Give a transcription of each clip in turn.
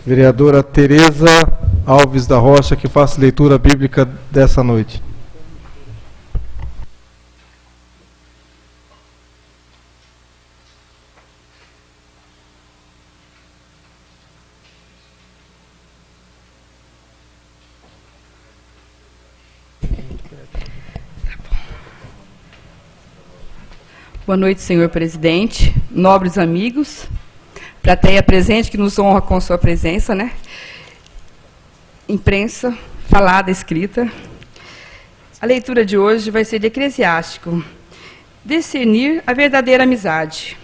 Vereadora Tereza Alves da Rocha, que faça leitura bíblica dessa noite. Boa noite, senhor presidente, nobres amigos, plateia presente que nos honra com sua presença, né? Imprensa, falada, escrita. A leitura de hoje vai ser de Eclesiástico. Discernir a verdadeira amizade.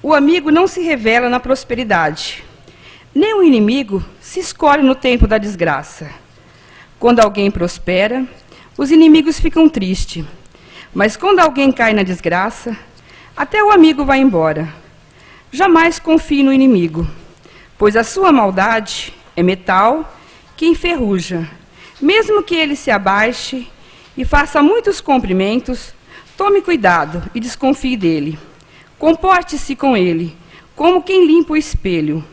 O amigo não se revela na prosperidade, nem o inimigo se escolhe no tempo da desgraça. Quando alguém prospera, os inimigos ficam tristes. Mas quando alguém cai na desgraça, até o amigo vai embora. Jamais confie no inimigo, pois a sua maldade é metal que enferruja. Mesmo que ele se abaixe e faça muitos cumprimentos, tome cuidado e desconfie dele. Comporte-se com ele, como quem limpa o espelho.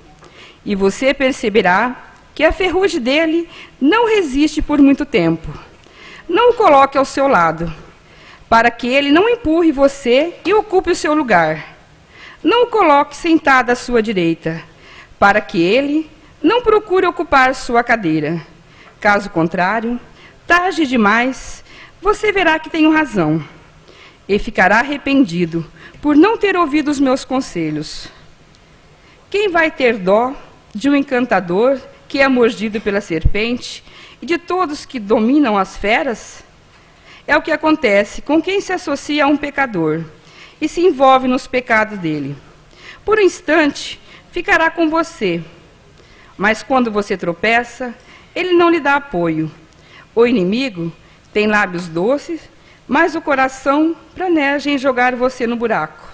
E você perceberá que a ferrugem dele não resiste por muito tempo. Não o coloque ao seu lado, para que ele não empurre você e ocupe o seu lugar. Não o coloque sentado à sua direita, para que ele não procure ocupar sua cadeira. Caso contrário, tarde demais, você verá que tenho razão, e ficará arrependido por não ter ouvido os meus conselhos. Quem vai ter dó de um encantador que é mordido pela serpente e de todos que dominam as feras? É o que acontece com quem se associa a um pecador e se envolve nos pecados dele. Por um instante, ficará com você, mas quando você tropeça, ele não lhe dá apoio. O inimigo tem lábios doces, mas o coração planeja em jogar você no buraco.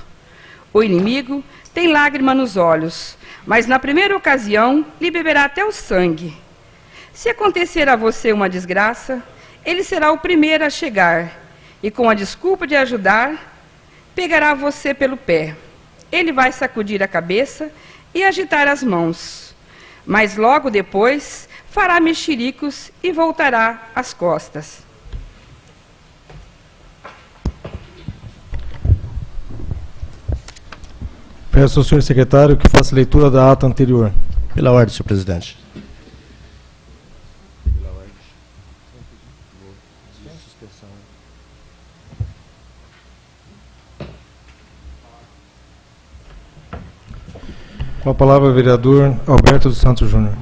O inimigo tem lágrima nos olhos, mas na primeira ocasião lhe beberá até o sangue. Se acontecer a você uma desgraça, ele será o primeiro a chegar, e com a desculpa de ajudar, pegará você pelo pé. Ele vai sacudir a cabeça e agitar as mãos, mas logo depois fará mexericos e voltará às costas. Peço ao senhor secretário que faça leitura da ata anterior. Pela ordem, senhor presidente. Com a palavra, o vereador Alberto dos Santos Júnior.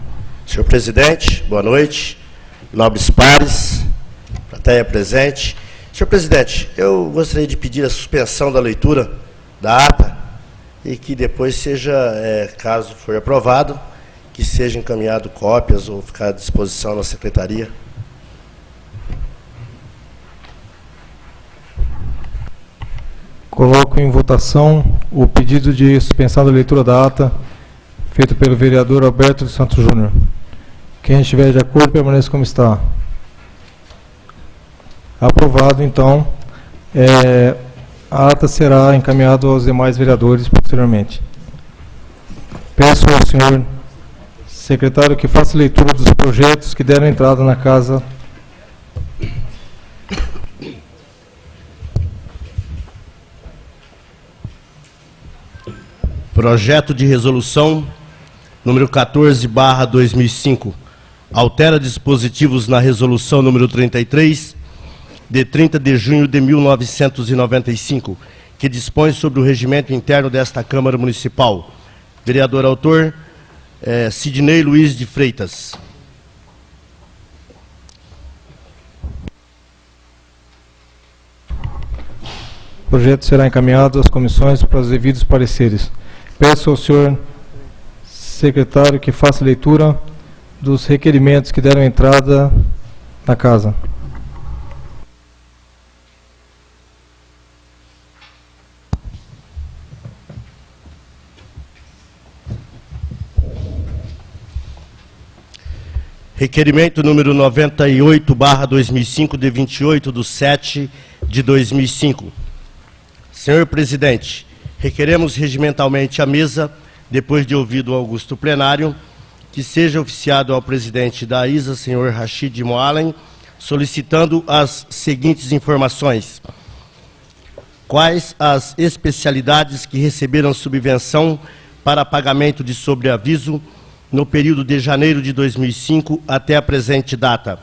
Senhor presidente, boa noite. Nobres pares, plateia presente. Senhor presidente, eu gostaria de pedir a suspensão da leitura da ata e que depois seja, caso for aprovado, que seja encaminhado cópias ou ficar à disposição na secretaria. Coloco em votação o pedido de suspensão da leitura da ata feito pelo vereador Alberto dos Santos Júnior. Quem estiver de acordo, permaneça como está. Aprovado, então, a ata será encaminhada aos demais vereadores posteriormente. Peço ao senhor secretário que faça leitura dos projetos que deram entrada na casa. Projeto de resolução número 14/2005 altera dispositivos na resolução número 33 de 30 de junho de 1995, que dispõe sobre o regimento interno desta Câmara Municipal. Vereador autor, Sidnei Luiz de Freitas. O projeto será encaminhado às comissões para os devidos pareceres. Peço ao senhor secretário que faça leitura dos requerimentos que deram entrada na casa. Requerimento número 98/2005, de 28/7/2005. Senhor presidente, requeremos regimentalmente à mesa, depois de ouvido o augusto plenário, que seja oficiado ao presidente da ISA, senhor Rachid Moalen, solicitando as seguintes informações. Quais as especialidades que receberam subvenção para pagamento de sobreaviso no período de janeiro de 2005 até a presente data?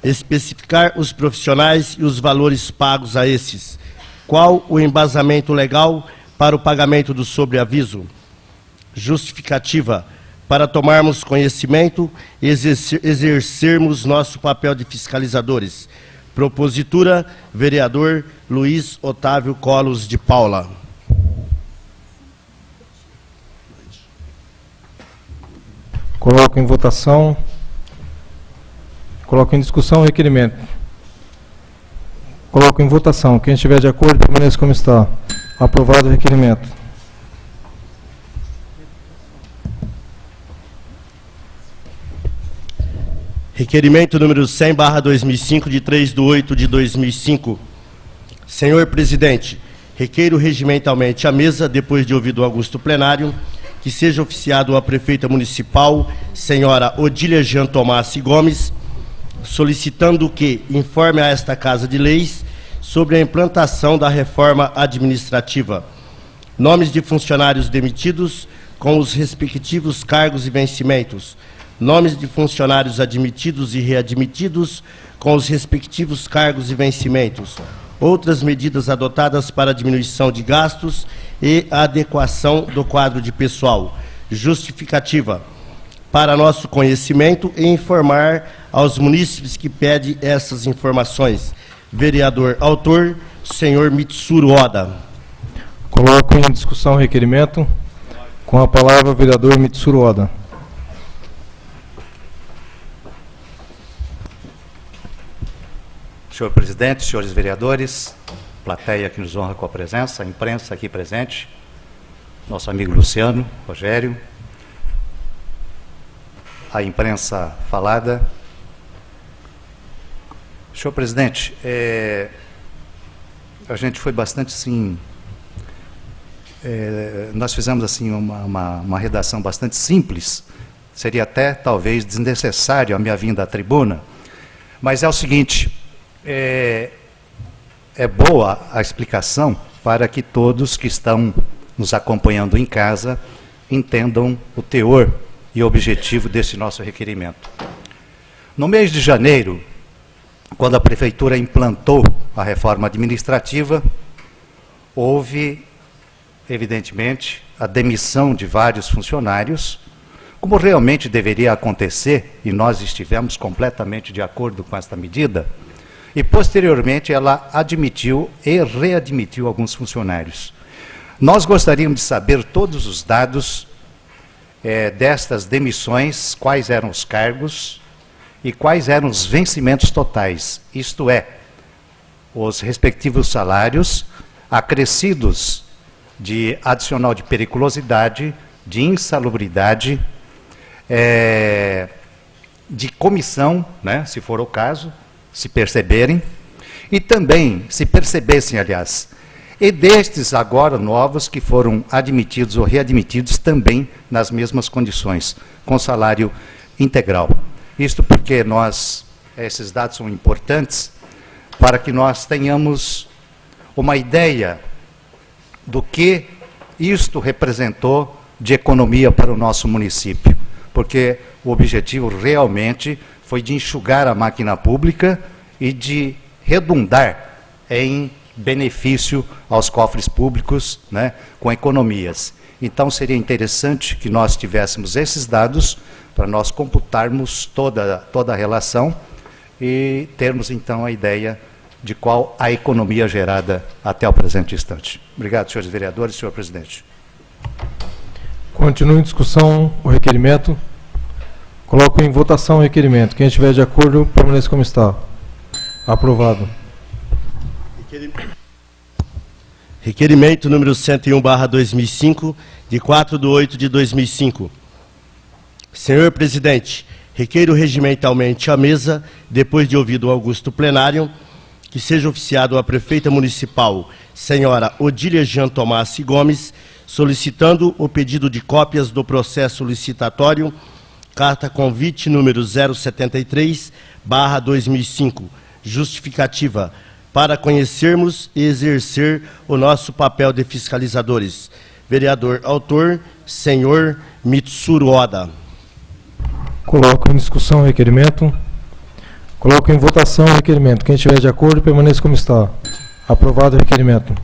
Especificar os profissionais e os valores pagos a esses. Qual o embasamento legal para o pagamento do sobreaviso? Justificativa. Para tomarmos conhecimento e exercermos nosso papel de fiscalizadores. Propositura, vereador Luiz Otávio Colos de Paula. Coloco em votação. Coloco em discussão o requerimento. Coloco em votação. Quem estiver de acordo, permaneça como está. Aprovado o requerimento. Requerimento número 100/2005, de 3/8/2005. Senhor presidente, requeiro regimentalmente à mesa, depois de ouvido o augusto plenário, que seja oficiado a prefeita municipal, senhora Odília Jean Tomassi Gomes, solicitando que informe a esta Casa de Leis sobre a implantação da reforma administrativa. Nomes de funcionários demitidos com os respectivos cargos e vencimentos. Nomes de funcionários admitidos e readmitidos com os respectivos cargos e vencimentos. Outras medidas adotadas para diminuição de gastos e adequação do quadro de pessoal. Justificativa. Para nosso conhecimento e informar aos munícipes que pedem essas informações. Vereador autor, senhor Mitsuru Oda. Coloco em discussão o requerimento. Com a palavra, o vereador Mitsuru Oda. Senhor presidente, senhores vereadores, plateia que nos honra com a presença, a imprensa aqui presente, nosso amigo Luciano, Rogério, a imprensa falada. Senhor presidente, a gente foi bastante, sim, nós fizemos assim uma redação bastante simples, seria até talvez desnecessário a minha vinda à tribuna, mas é o seguinte, é boa a explicação para que todos que estão nos acompanhando em casa entendam o teor e o objetivo desse nosso requerimento. No mês de janeiro, quando a Prefeitura implantou a reforma administrativa, houve, evidentemente, a demissão de vários funcionários, como realmente deveria acontecer, e nós estivemos completamente de acordo com esta medida, e posteriormente ela admitiu e readmitiu alguns funcionários. Nós gostaríamos de saber todos os dados destas demissões, quais eram os cargos e quais eram os vencimentos totais, isto é, os respectivos salários acrescidos de adicional de periculosidade, de insalubridade, de comissão, né, se for o caso, se perceberem, e também, se percebessem, aliás, e destes agora novos que foram admitidos ou readmitidos também nas mesmas condições, com salário integral. Isto porque esses dados são importantes para que nós tenhamos uma ideia do que isto representou de economia para o nosso município, porque o objetivo realmente foi de enxugar a máquina pública e de redundar em benefício aos cofres públicos, né, com economias. Então, seria interessante que nós tivéssemos esses dados para nós computarmos toda a relação e termos, então, a ideia de qual a economia gerada até o presente instante. Obrigado, senhores vereadores, senhor presidente. Continua em discussão o requerimento. Coloco em votação o requerimento. Quem estiver de acordo, permaneça como está. Aprovado. Requerimento número 101/2005, de 4/8/2005. Senhor presidente, requeiro regimentalmente à mesa, depois de ouvido o augusto plenário, que seja oficiado a prefeita municipal, senhora Odília Jean Tomassi Gomes, solicitando o pedido de cópias do processo licitatório Carta convite número 073/2005. Justificativa: para conhecermos e exercer o nosso papel de fiscalizadores. Vereador autor, senhor Mitsuru Oda. Coloco em discussão o requerimento. Coloco em votação o requerimento. Quem estiver de acordo, permaneça como está. Aprovado o requerimento.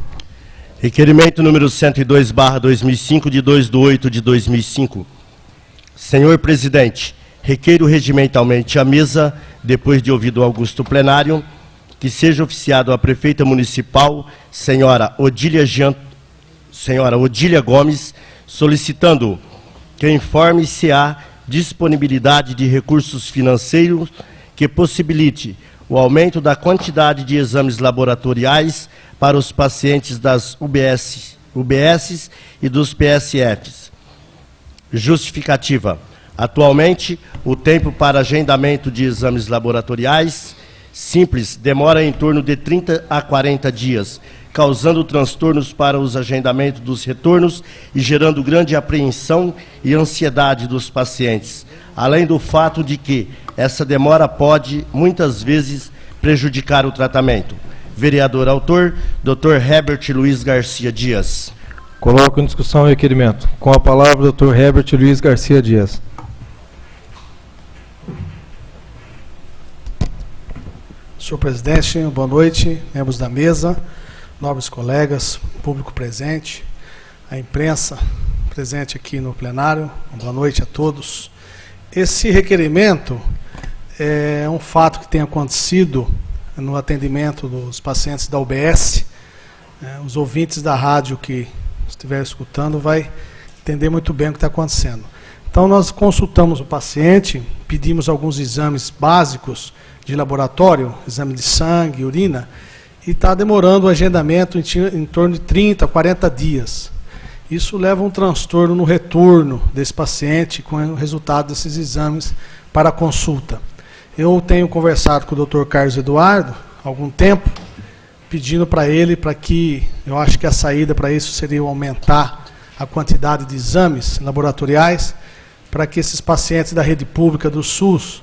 Requerimento número 102/2005, de 2/8/2005. Senhor presidente, requeiro regimentalmente à mesa, depois de ouvido o augusto plenário, que seja oficiado à prefeita municipal, senhora Odília Gomes, solicitando que informe se há disponibilidade de recursos financeiros que possibilite o aumento da quantidade de exames laboratoriais para os pacientes das UBSs e dos PSFs. Justificativa: atualmente, o tempo para agendamento de exames laboratoriais simples demora em torno de 30 a 40 dias, causando transtornos para os agendamentos dos retornos e gerando grande apreensão e ansiedade dos pacientes, além do fato de que essa demora pode, muitas vezes, prejudicar o tratamento. Vereador autor, Dr. Herbert Luiz Garcia Dias. Coloco em discussão o requerimento. Com a palavra, o Dr. Herbert Luiz Garcia Dias. Senhor presidente, boa noite, membros da mesa, nobres colegas, público presente, a imprensa presente aqui no plenário, boa noite a todos. Esse requerimento é um fato que tem acontecido no atendimento dos pacientes da UBS. Os ouvintes da rádio que estiver escutando vai entender muito bem o que está acontecendo. Então, nós consultamos o paciente, pedimos alguns exames básicos de laboratório, exame de sangue, urina, e está demorando o agendamento em torno de 30, 40 dias. Isso leva a um transtorno no retorno desse paciente com o resultado desses exames para a consulta. Eu tenho conversado com o Dr. Carlos Eduardo há algum tempo, pedindo para ele, para que, eu acho que a saída para isso seria aumentar a quantidade de exames laboratoriais, para que esses pacientes da rede pública do SUS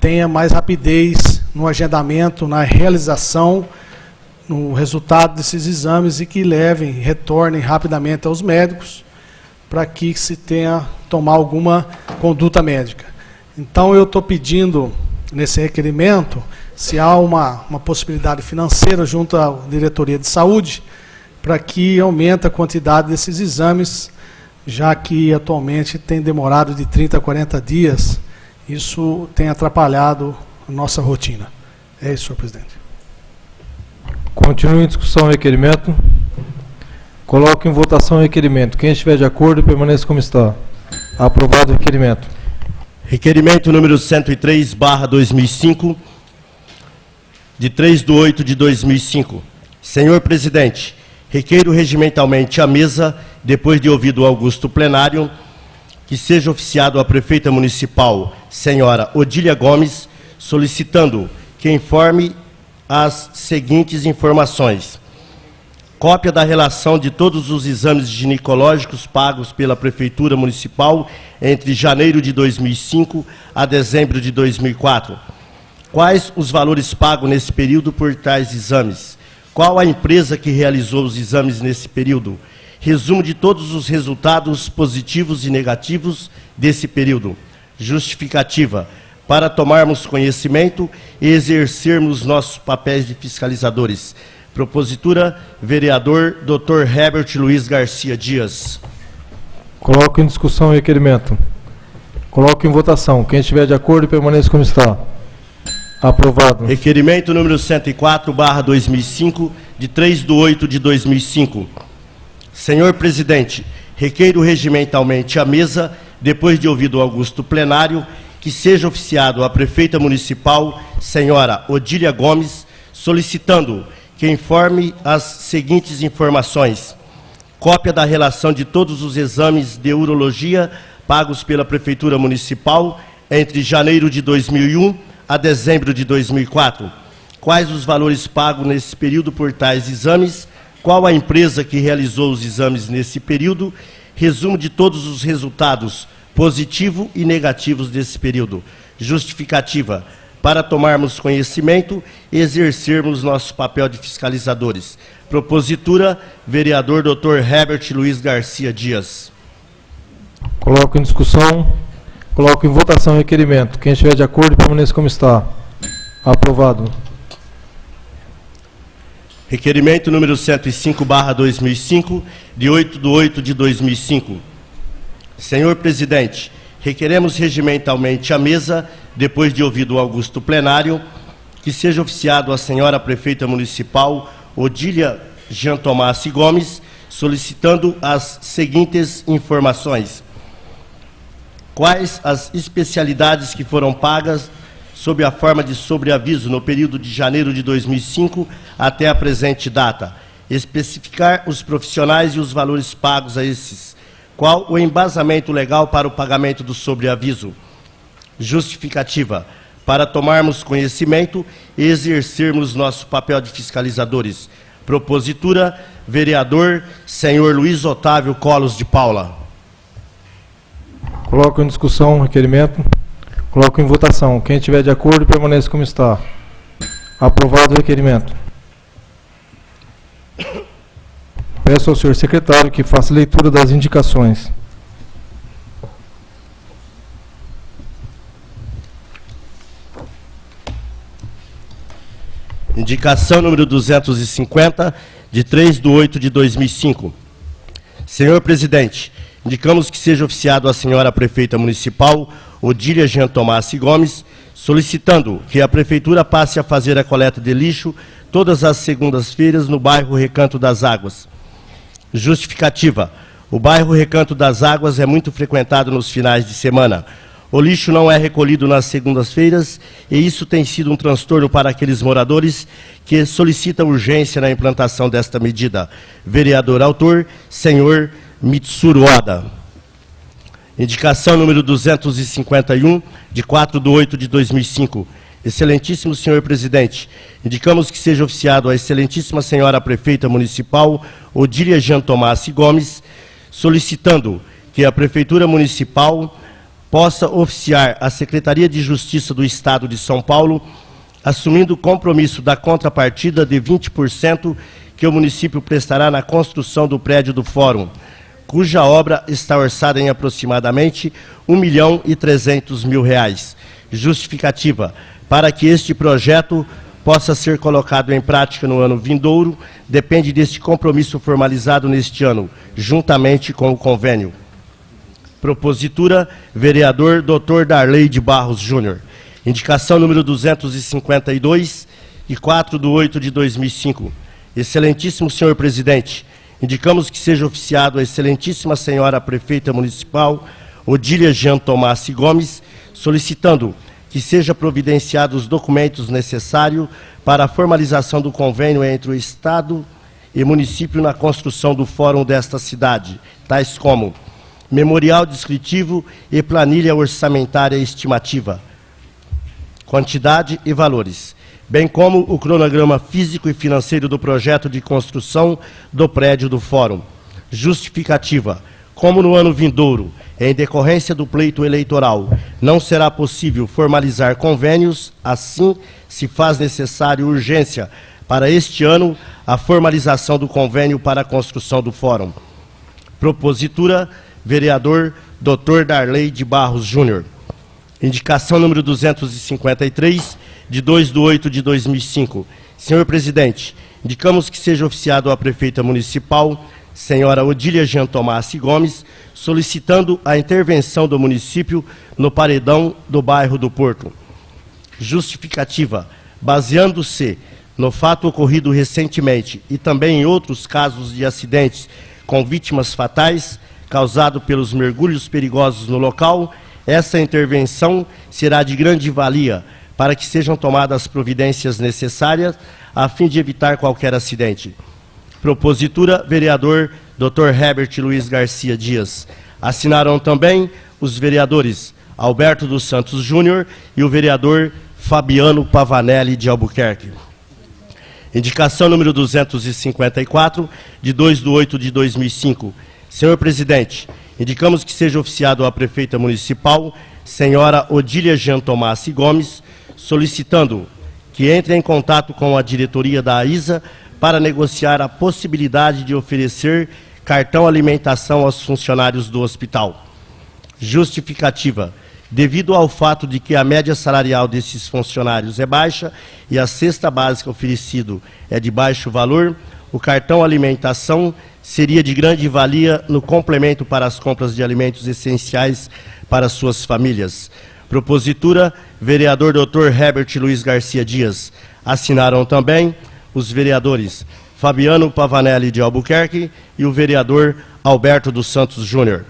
tenham mais rapidez no agendamento, na realização, no resultado desses exames e que retornem rapidamente aos médicos, para que se tenha tomar alguma conduta médica. Então, eu estou pedindo, nesse requerimento, se há uma possibilidade financeira junto à Diretoria de Saúde, para que aumente a quantidade desses exames, já que atualmente tem demorado de 30 a 40 dias, isso tem atrapalhado a nossa rotina. É isso, senhor presidente. Continue em discussão o requerimento. Coloco em votação o requerimento. Quem estiver de acordo, permaneça como está. Aprovado o requerimento. Requerimento número 103/2005, de 3/8/2005. Senhor presidente, requeiro regimentalmente à mesa, depois de ouvido o augusto plenário, que seja oficiado à prefeita municipal, senhora Odília Gomes, solicitando que informe as seguintes informações: cópia da relação de todos os exames ginecológicos pagos pela Prefeitura Municipal entre janeiro de 2005 a dezembro de 2004. Quais os valores pagos nesse período por tais exames? Qual a empresa que realizou os exames nesse período? Resumo de todos os resultados positivos e negativos desse período. Justificativa: para tomarmos conhecimento e exercermos nossos papéis de fiscalizadores. Propositura, vereador Dr. Herbert Luiz Garcia Dias. Coloco em discussão o requerimento. Coloco em votação. Quem estiver de acordo, permaneça como está. Aprovado. Requerimento número 104/2005, de 3/8/2005. Senhor presidente, requeiro regimentalmente à mesa, depois de ouvido o augusto plenário, que seja oficiado à prefeita municipal, senhora Odília Gomes, solicitando que informe as seguintes informações: cópia da relação de todos os exames de urologia pagos pela Prefeitura Municipal entre janeiro de 2001 a dezembro de 2004. Quais os valores pagos nesse período por tais exames? Qual a empresa que realizou os exames nesse período? Resumo de todos os resultados positivo e negativos desse período. Justificativa: para tomarmos conhecimento e exercermos nosso papel de fiscalizadores. Propositura, vereador Dr. Herbert Luiz Garcia Dias. Coloco em discussão, coloco em votação o requerimento. Quem estiver de acordo, permaneça como está. Aprovado. Requerimento número 105/2005, de 8/8/2005. Senhor presidente, requeremos regimentalmente à mesa, depois de ouvido o augusto plenário, que seja oficiado à senhora prefeita municipal Odília Jean Tomassi Gomes, solicitando as seguintes informações: quais as especialidades que foram pagas sob a forma de sobreaviso no período de janeiro de 2005 até a presente data, especificar os profissionais e os valores pagos a esses, qual o embasamento legal para o pagamento do sobreaviso. Justificativa: para tomarmos conhecimento e exercermos nosso papel de fiscalizadores. Propositura, vereador senhor Luiz Otávio Colos de Paula. Coloco em discussão o requerimento. Coloco em votação. Quem estiver de acordo, permaneça como está. Aprovado o requerimento. Peço ao senhor secretário que faça leitura das indicações. Indicação número 250, de 3/8/2005. Senhor presidente, indicamos que seja oficiado à senhora prefeita municipal Odília Jean Tomassi Gomes, solicitando que a prefeitura passe a fazer a coleta de lixo todas as segundas-feiras no bairro Recanto das Águas. Justificativa: o bairro Recanto das Águas é muito frequentado nos finais de semana. O lixo não é recolhido nas segundas-feiras e isso tem sido um transtorno para aqueles moradores que solicitam urgência na implantação desta medida. Vereador autor, senhor Mitsuru Oda. Indicação número 251, de 4/8/2005. Excelentíssimo senhor presidente, indicamos que seja oficiado à excelentíssima senhora prefeita municipal Odília Jean Tomassi Gomes, solicitando que a prefeitura municipal possa oficiar a Secretaria de Justiça do Estado de São Paulo, assumindo o compromisso da contrapartida de 20% que o município prestará na construção do prédio do Fórum, cuja obra está orçada em aproximadamente R$1.300.000. Justificativa: para que este projeto possa ser colocado em prática no ano vindouro, depende deste compromisso formalizado neste ano, juntamente com o convênio. Propositura, vereador Dr. Darley de Barros Júnior. Indicação número 252, de 4/8/2005. Excelentíssimo senhor presidente, indicamos que seja oficiado a excelentíssima senhora prefeita municipal Odília Jean Tomassi Gomes, solicitando que seja providenciados os documentos necessários para a formalização do convênio entre o Estado e município na construção do fórum desta cidade, tais como memorial descritivo e planilha orçamentária estimativa, quantidade e valores, bem como o cronograma físico e financeiro do projeto de construção do prédio do Fórum. Justificativa: como no ano vindouro, em decorrência do pleito eleitoral, não será possível formalizar convênios, assim se faz necessário urgência para este ano a formalização do convênio para a construção do Fórum. Propositura, vereador Dr. Darley de Barros Júnior. Indicação número 253, de 2/8/2005. Senhor presidente, indicamos que seja oficiado à prefeita municipal, senhora Odília Jean Tomassi Gomes, solicitando a intervenção do município no paredão do bairro do Porto. Justificativa: baseando-se no fato ocorrido recentemente e também em outros casos de acidentes com vítimas fatais, causado pelos mergulhos perigosos no local, essa intervenção será de grande valia para que sejam tomadas as providências necessárias a fim de evitar qualquer acidente. Propositura, vereador Dr. Herbert Luiz Garcia Dias. Assinaram também os vereadores Alberto dos Santos Júnior e o vereador Fabiano Pavanelli de Albuquerque. Indicação número 254, de 2/8/2005. Senhor presidente, indicamos que seja oficiado à prefeita municipal, senhora Odília Jean Tomassi Gomes, solicitando que entre em contato com a diretoria da AISA para negociar a possibilidade de oferecer cartão alimentação aos funcionários do hospital. Justificativa: devido ao fato de que a média salarial desses funcionários é baixa e a cesta básica oferecido é de baixo valor, o cartão alimentação seria de grande valia no complemento para as compras de alimentos essenciais para suas famílias. Propositura, vereador Dr. Herbert Luiz Garcia Dias. Assinaram também os vereadores Fabiano Pavanelli de Albuquerque e o vereador Alberto dos Santos Júnior.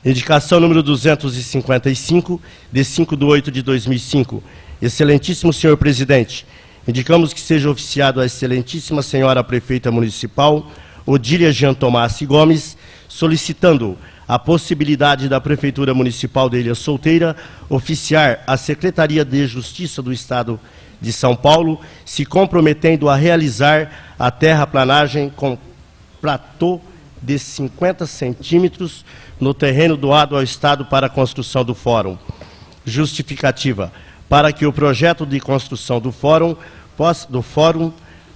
Indicação número 255, de 5/8/2005. Excelentíssimo senhor presidente, indicamos que seja oficiado a excelentíssima senhora prefeita municipal, Odília Jean Tomassi Gomes, solicitando a possibilidade da Prefeitura Municipal de Ilha Solteira oficiar a Secretaria de Justiça do Estado de São Paulo, se comprometendo a realizar a terraplanagem com platô de 50 centímetros no terreno doado ao Estado para a construção do fórum. Justificativa: para que o projeto de construção do fórum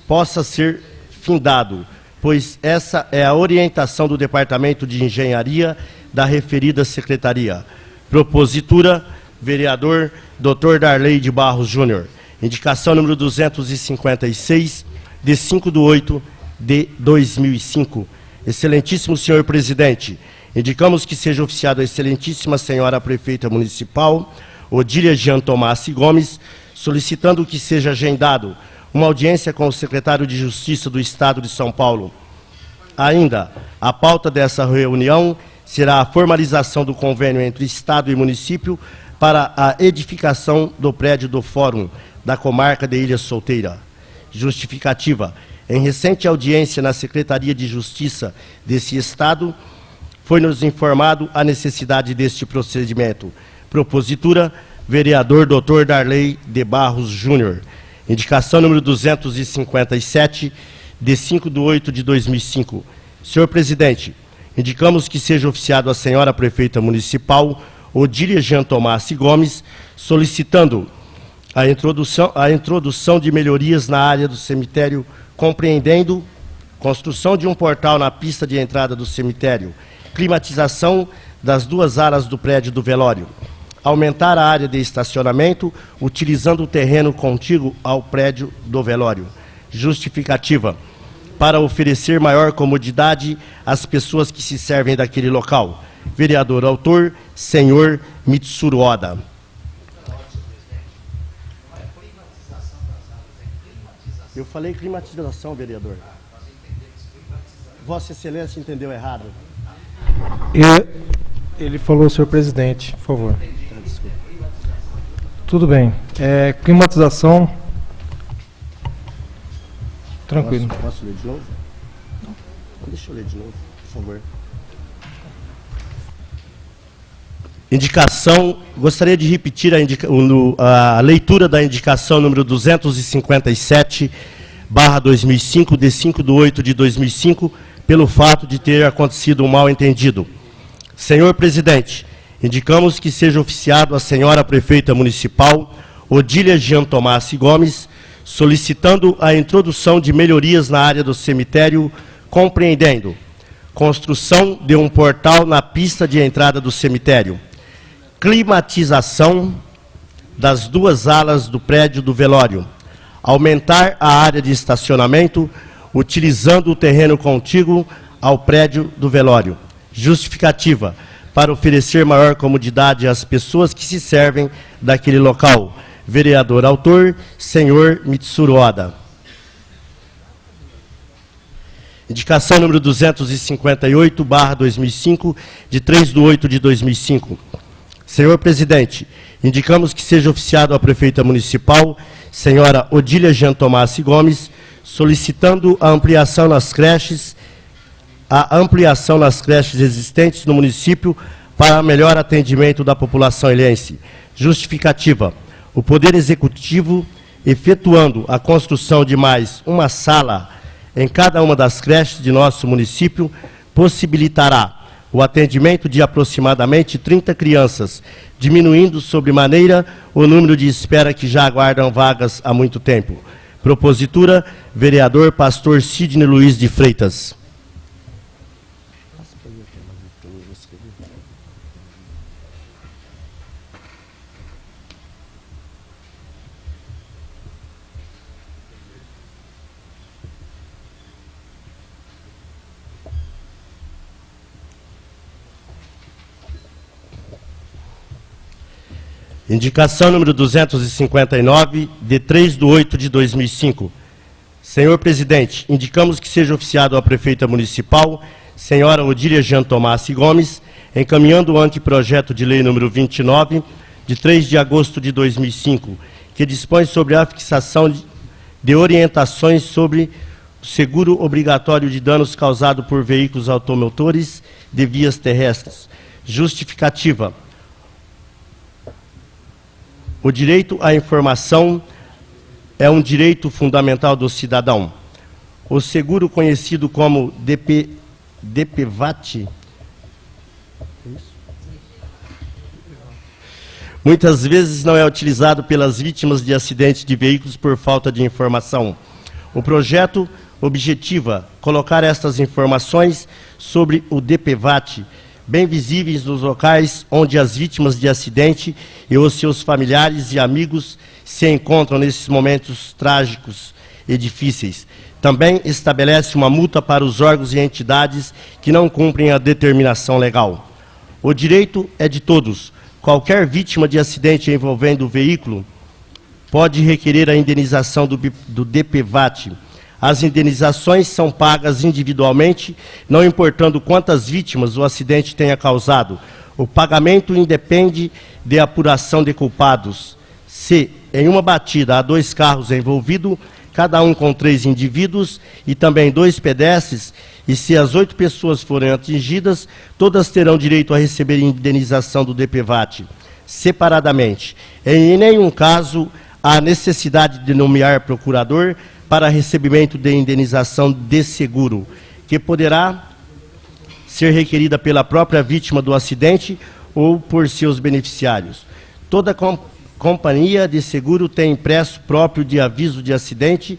possa ser findado, pois essa é a orientação do Departamento de Engenharia da referida Secretaria. Propositura, vereador Dr. Darley de Barros Júnior. Indicação número 256, de 5/8/2005. Excelentíssimo senhor presidente, indicamos que seja oficiado a excelentíssima senhora prefeita municipal, Odília Jean Tomassi Gomes, solicitando que seja agendado uma audiência com o secretário de Justiça do Estado de São Paulo. Ainda, a pauta dessa reunião será a formalização do convênio entre Estado e município para a edificação do prédio do Fórum da Comarca de Ilha Solteira. Justificativa: em recente audiência na Secretaria de Justiça desse Estado, foi-nos informado a necessidade deste procedimento. Propositura, vereador Dr. Darley de Barros Júnior. Indicação número 257, de 5/8/2005. Senhor presidente, indicamos que seja oficiado a senhora prefeita municipal, Odília Jean Tomassi Gomes, solicitando a introdução de melhorias na área do cemitério, compreendendo construção de um portal na pista de entrada do cemitério, climatização das 2 alas do prédio do velório, aumentar a área de estacionamento, utilizando o terreno contíguo ao prédio do velório. Justificativa: para oferecer maior comodidade às pessoas que se servem daquele local. Vereador autor, senhor Mitsuru Oda. Eu falei climatização, vereador. Vossa Excelência entendeu errado. Ele falou, senhor presidente, por favor. Tudo bem. Climatização. Tranquilo. Posso ler de novo? Não. Deixa eu ler de novo, por favor. Indicação, gostaria de repetir a leitura da indicação número 257/2005, de 5/8/2005, pelo fato de ter acontecido um mal-entendido. Senhor presidente, indicamos que seja oficiado a senhora prefeita municipal, Odília Jean Tomassi Gomes, solicitando a introdução de melhorias na área do cemitério, compreendendo construção de um portal na pista de entrada do cemitério, climatização das 2 alas do prédio do velório, aumentar a área de estacionamento, utilizando o terreno contíguo ao prédio do velório. Justificativa: para oferecer maior comodidade às pessoas que se servem daquele local. Vereador autor, senhor Mitsuru Oda. Indicação número 258/2005, de 3/8/2005. Senhor presidente, indicamos que seja oficiado à prefeita municipal, senhora Odília Jean Tomassi Gomes, solicitando a ampliação nas creches existentes no município para melhor atendimento da população ilhense. Justificativa: o Poder Executivo, efetuando a construção de mais uma sala em cada uma das creches de nosso município, possibilitará o atendimento de aproximadamente 30 crianças, diminuindo sobremaneira o número de espera que já aguardam vagas há muito tempo. Propositura, vereador Pastor Sidney Luiz de Freitas. Indicação número 259, de 3/8/2005. Senhor presidente, indicamos que seja oficiado à prefeita municipal, senhora Odília Jean Tomassi Gomes, encaminhando o anteprojeto de lei número 29, de 3 de agosto de 2005, que dispõe sobre a fixação de orientações sobre o seguro obrigatório de danos causados por veículos automotores de vias terrestres. Justificativa. O direito à informação é um direito fundamental do cidadão. O seguro conhecido como DPVAT muitas vezes não é utilizado pelas vítimas de acidentes de veículos por falta de informação. O projeto objetiva colocar estas informações sobre o DPVAT bem visíveis nos locais onde as vítimas de acidente e os seus familiares e amigos se encontram nesses momentos trágicos e difíceis. Também estabelece uma multa para os órgãos e entidades que não cumprem a determinação legal. O direito é de todos. Qualquer vítima de acidente envolvendo o veículo pode requerer a indenização do DPVAT. As indenizações são pagas individualmente, não importando quantas vítimas o acidente tenha causado. O pagamento independe de apuração de culpados. Se, em uma batida, há 2 carros envolvidos, cada um com 3 indivíduos e também 2 pedestres, e se as 8 pessoas forem atingidas, todas terão direito a receber indenização do DPVAT, separadamente. Em nenhum caso há necessidade de nomear procurador para recebimento de indenização de seguro, que poderá ser requerida pela própria vítima do acidente ou por seus beneficiários. Toda companhia de seguro tem impresso próprio de aviso de acidente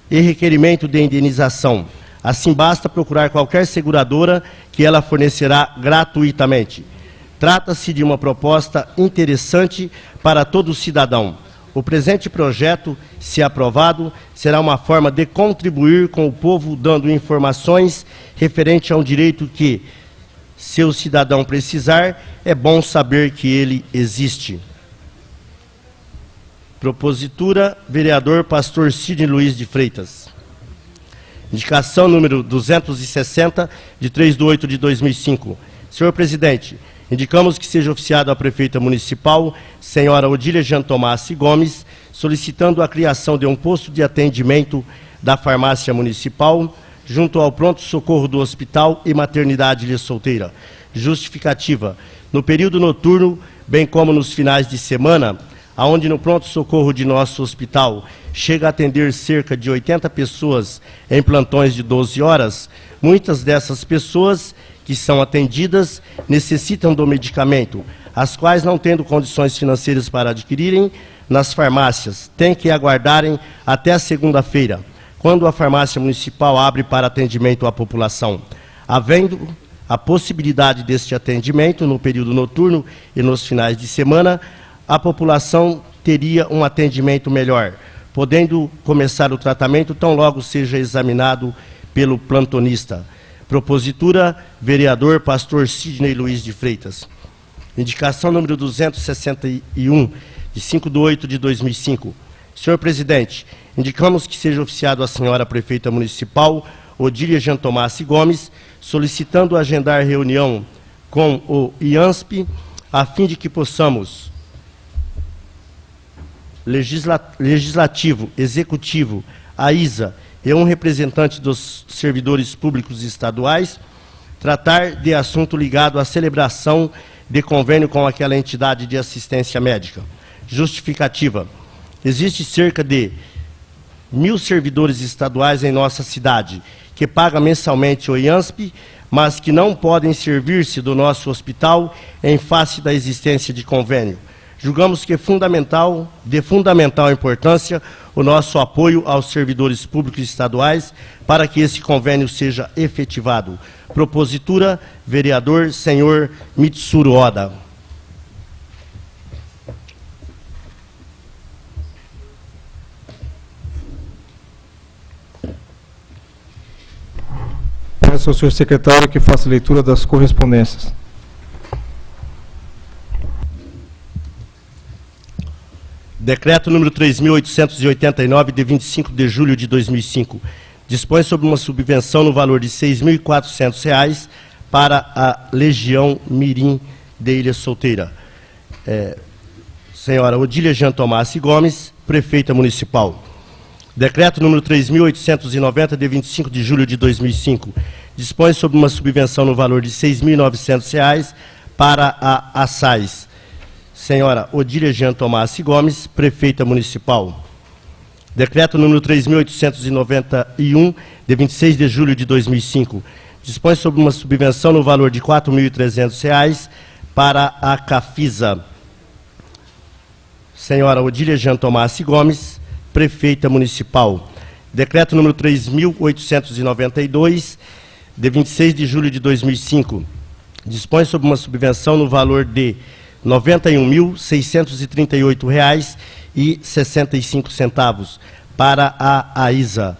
e requerimento de indenização. Assim, basta procurar qualquer seguradora que ela fornecerá gratuitamente. Trata-se de uma proposta interessante para todo cidadão. O presente projeto, se aprovado, será uma forma de contribuir com o povo, dando informações referente a um direito que, se o cidadão precisar, é bom saber que ele existe. Propositura, vereador Pastor Sidney Luiz de Freitas. Indicação número 260, de 3/8/2005. Senhor presidente, indicamos que seja oficiado à prefeita municipal, senhora Odília Jean Tomassi Gomes, solicitando a criação de um posto de atendimento da farmácia municipal, junto ao pronto-socorro do hospital e maternidade de solteira. Justificativa. No período noturno, bem como nos finais de semana, aonde no pronto-socorro de nosso hospital chega a atender cerca de 80 pessoas em plantões de 12 horas, muitas dessas pessoas que são atendidas necessitam do medicamento, as quais, não tendo condições financeiras para adquirirem nas farmácias, têm que aguardarem até a segunda-feira, quando a farmácia municipal abre para atendimento à população. Havendo a possibilidade deste atendimento no período noturno e nos finais de semana, a população teria um atendimento melhor, podendo começar o tratamento tão logo seja examinado pelo plantonista. Propositura, vereador Pastor Sidney Luiz de Freitas. Indicação número 261, de 5/8/2005. Senhor presidente, indicamos que seja oficiado a senhora prefeita municipal, Odília Jean Tomassi Gomes, solicitando agendar reunião com o IANSP, a fim de que possamos, legislativo, executivo, a ISA e um representante dos servidores públicos estaduais, tratar de assunto ligado à celebração de convênio com aquela entidade de assistência médica. Justificativa. Existe cerca de 1.000 servidores estaduais em nossa cidade, que pagam mensalmente o IANSP, mas que não podem servir-se do nosso hospital em face da existência de convênio. Julgamos que é de fundamental importância o nosso apoio aos servidores públicos estaduais para que esse convênio seja efetivado. Propositura, vereador senhor Mitsuru Oda. Peço ao senhor secretário que faça leitura das correspondências. Decreto número 3.889, de 25 de julho de 2005, dispõe sobre uma subvenção no valor de R$ 6.400 para a Legião Mirim de Ilha Solteira. Senhora Odília Jean Tomassi Gomes, prefeita municipal. Decreto número 3.890, de 25 de julho de 2005, dispõe sobre uma subvenção no valor de R$ 6.900 para a ASAIS. Senhora Odília Jean Tomassi Gomes, prefeita municipal. Decreto número 3.891, de 26 de julho de 2005, dispõe sobre uma subvenção no valor de R$ 4.300 para a Cafisa. Senhora Odília Jean Tomassi Gomes, prefeita municipal. Decreto número 3.892, de 26 de julho de 2005, dispõe sobre uma subvenção no valor de R$ 91.638,65 para a AISA.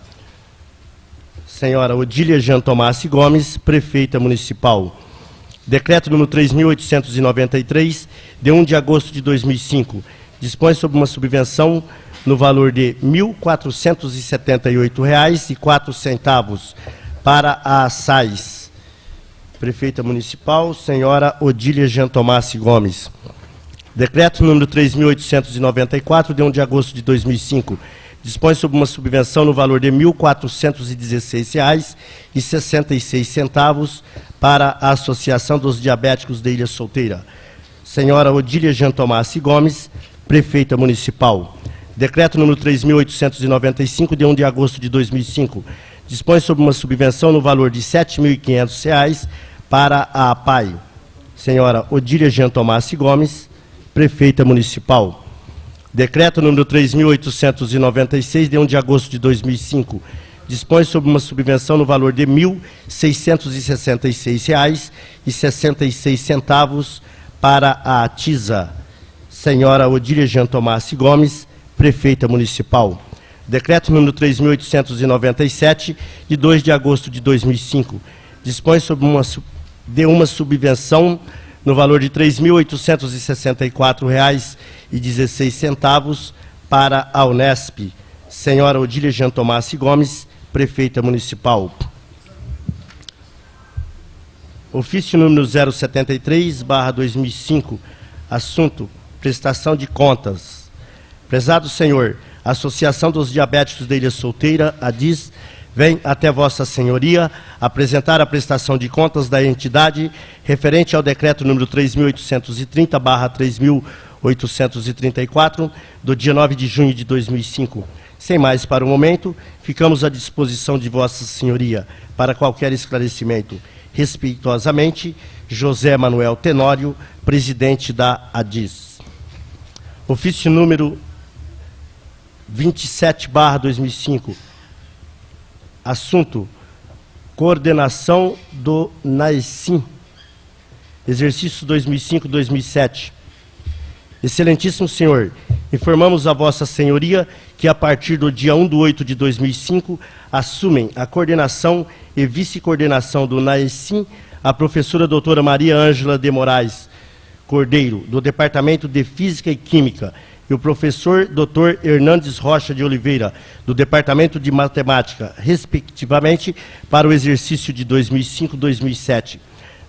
Senhora Odília Jean Tomassi Gomes, prefeita municipal. Decreto número 3.893, de 1 de agosto de 2005, dispõe sobre uma subvenção no valor de R$ 1.478,04 para a SAIS. Prefeita municipal, senhora Odília Jean Tomassi Gomes. Decreto número 3.894, de 1 de agosto de 2005, dispõe sobre uma subvenção no valor de R$ 1.416,66 para a Associação dos Diabéticos de Ilha Solteira. Senhora Odília Jean Tomassi Gomes, prefeita municipal. Decreto número 3.895, de 1 de agosto de 2005, dispõe sobre uma subvenção no valor de R$ 7.500 para a APAI. Senhora Odília Jean Tomassi Gomes, prefeita municipal. Decreto número 3.896, de 1 de agosto de 2005, dispõe sobre uma subvenção no valor de R$ 1.666,66 para a ATISA. Senhora Odília Jean Tomassi Gomes, prefeita municipal. Decreto número 3.897, de 2 de agosto de 2005, dispõe sobre uma subvenção no valor de R$ 3.864,16 para a Unesp. Senhora Odília Jean Tomassi Gomes, prefeita municipal. Ofício número 073/2005, assunto: prestação de contas. Prezado senhor, a Associação dos Diabéticos da Ilha Solteira, ADIS, vem até Vossa Senhoria apresentar a prestação de contas da entidade referente ao decreto número 3.830/3834, do dia 9 de junho de 2005. Sem mais para o momento, ficamos à disposição de Vossa Senhoria para qualquer esclarecimento. Respeitosamente, José Manuel Tenório, presidente da ADIS. Ofício número 27/2005. Assunto: coordenação do NAECIM, exercício 2005-2007. Excelentíssimo senhor, informamos a Vossa Senhoria que a partir do dia 1/8/2005 assumem a coordenação e vice-coordenação do NAECIM a professora doutora Maria Ângela de Moraes Cordeiro, do Departamento de Física e Química, e o professor Dr. Hernandes Rocha de Oliveira, do Departamento de Matemática, respectivamente, para o exercício de 2005-2007.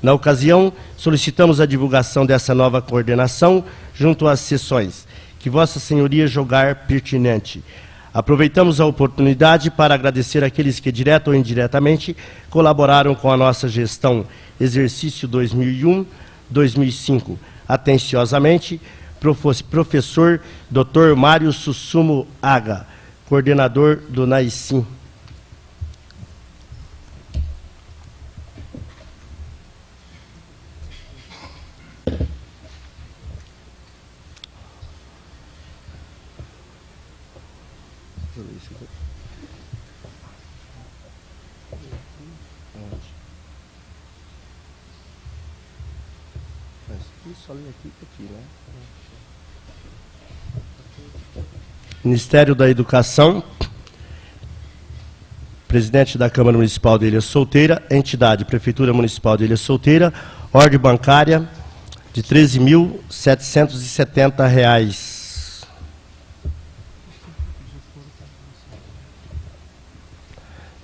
Na ocasião, solicitamos a divulgação dessa nova coordenação junto às sessões, que Vossa Senhoria julgar pertinente. Aproveitamos a oportunidade para agradecer àqueles que, direta ou indiretamente, colaboraram com a nossa gestão, exercício 2001-2005. Atenciosamente, professor Dr. Mário Sussumo Aga, coordenador do NAECIM. Ministério da Educação, presidente da Câmara Municipal de Ilha Solteira, entidade, Prefeitura Municipal de Ilha Solteira, ordem bancária de R$ 13.770.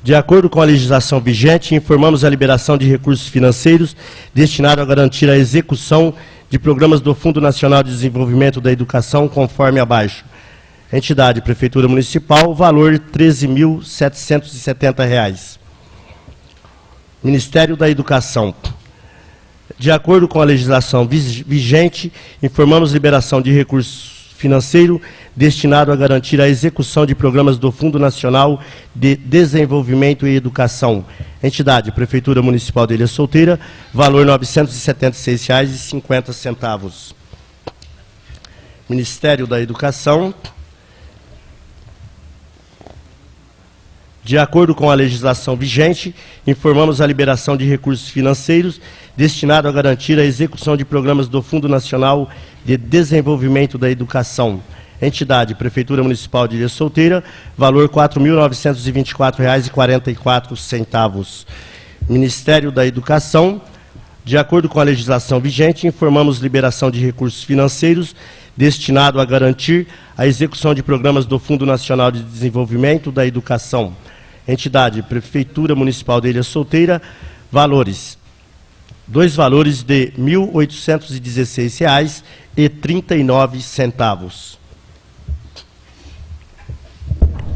De acordo com a legislação vigente, informamos a liberação de recursos financeiros destinados a garantir a execução de programas do Fundo Nacional de Desenvolvimento da Educação, conforme abaixo. Entidade, Prefeitura Municipal, valor R$ 13.770. Ministério da Educação. De acordo com a legislação vigente, informamos liberação de recursos financeiro destinado a garantir a execução de programas do Fundo Nacional de Desenvolvimento e Educação. Entidade, Prefeitura Municipal de Ilha Solteira, valor R$ 976,50. Ministério da Educação. De acordo com a legislação vigente, informamos a liberação de recursos financeiros destinado a garantir a execução de programas do Fundo Nacional de Desenvolvimento da Educação. Entidade, Prefeitura Municipal de Ilha Solteira, valor R$ 4.924,44. Ministério da Educação. De acordo com a legislação vigente, informamos liberação de recursos financeiros destinado a garantir a execução de programas do Fundo Nacional de Desenvolvimento da Educação. Entidade, Prefeitura Municipal de Ilha Solteira, valores. Dois valores de R$ 1.816,39.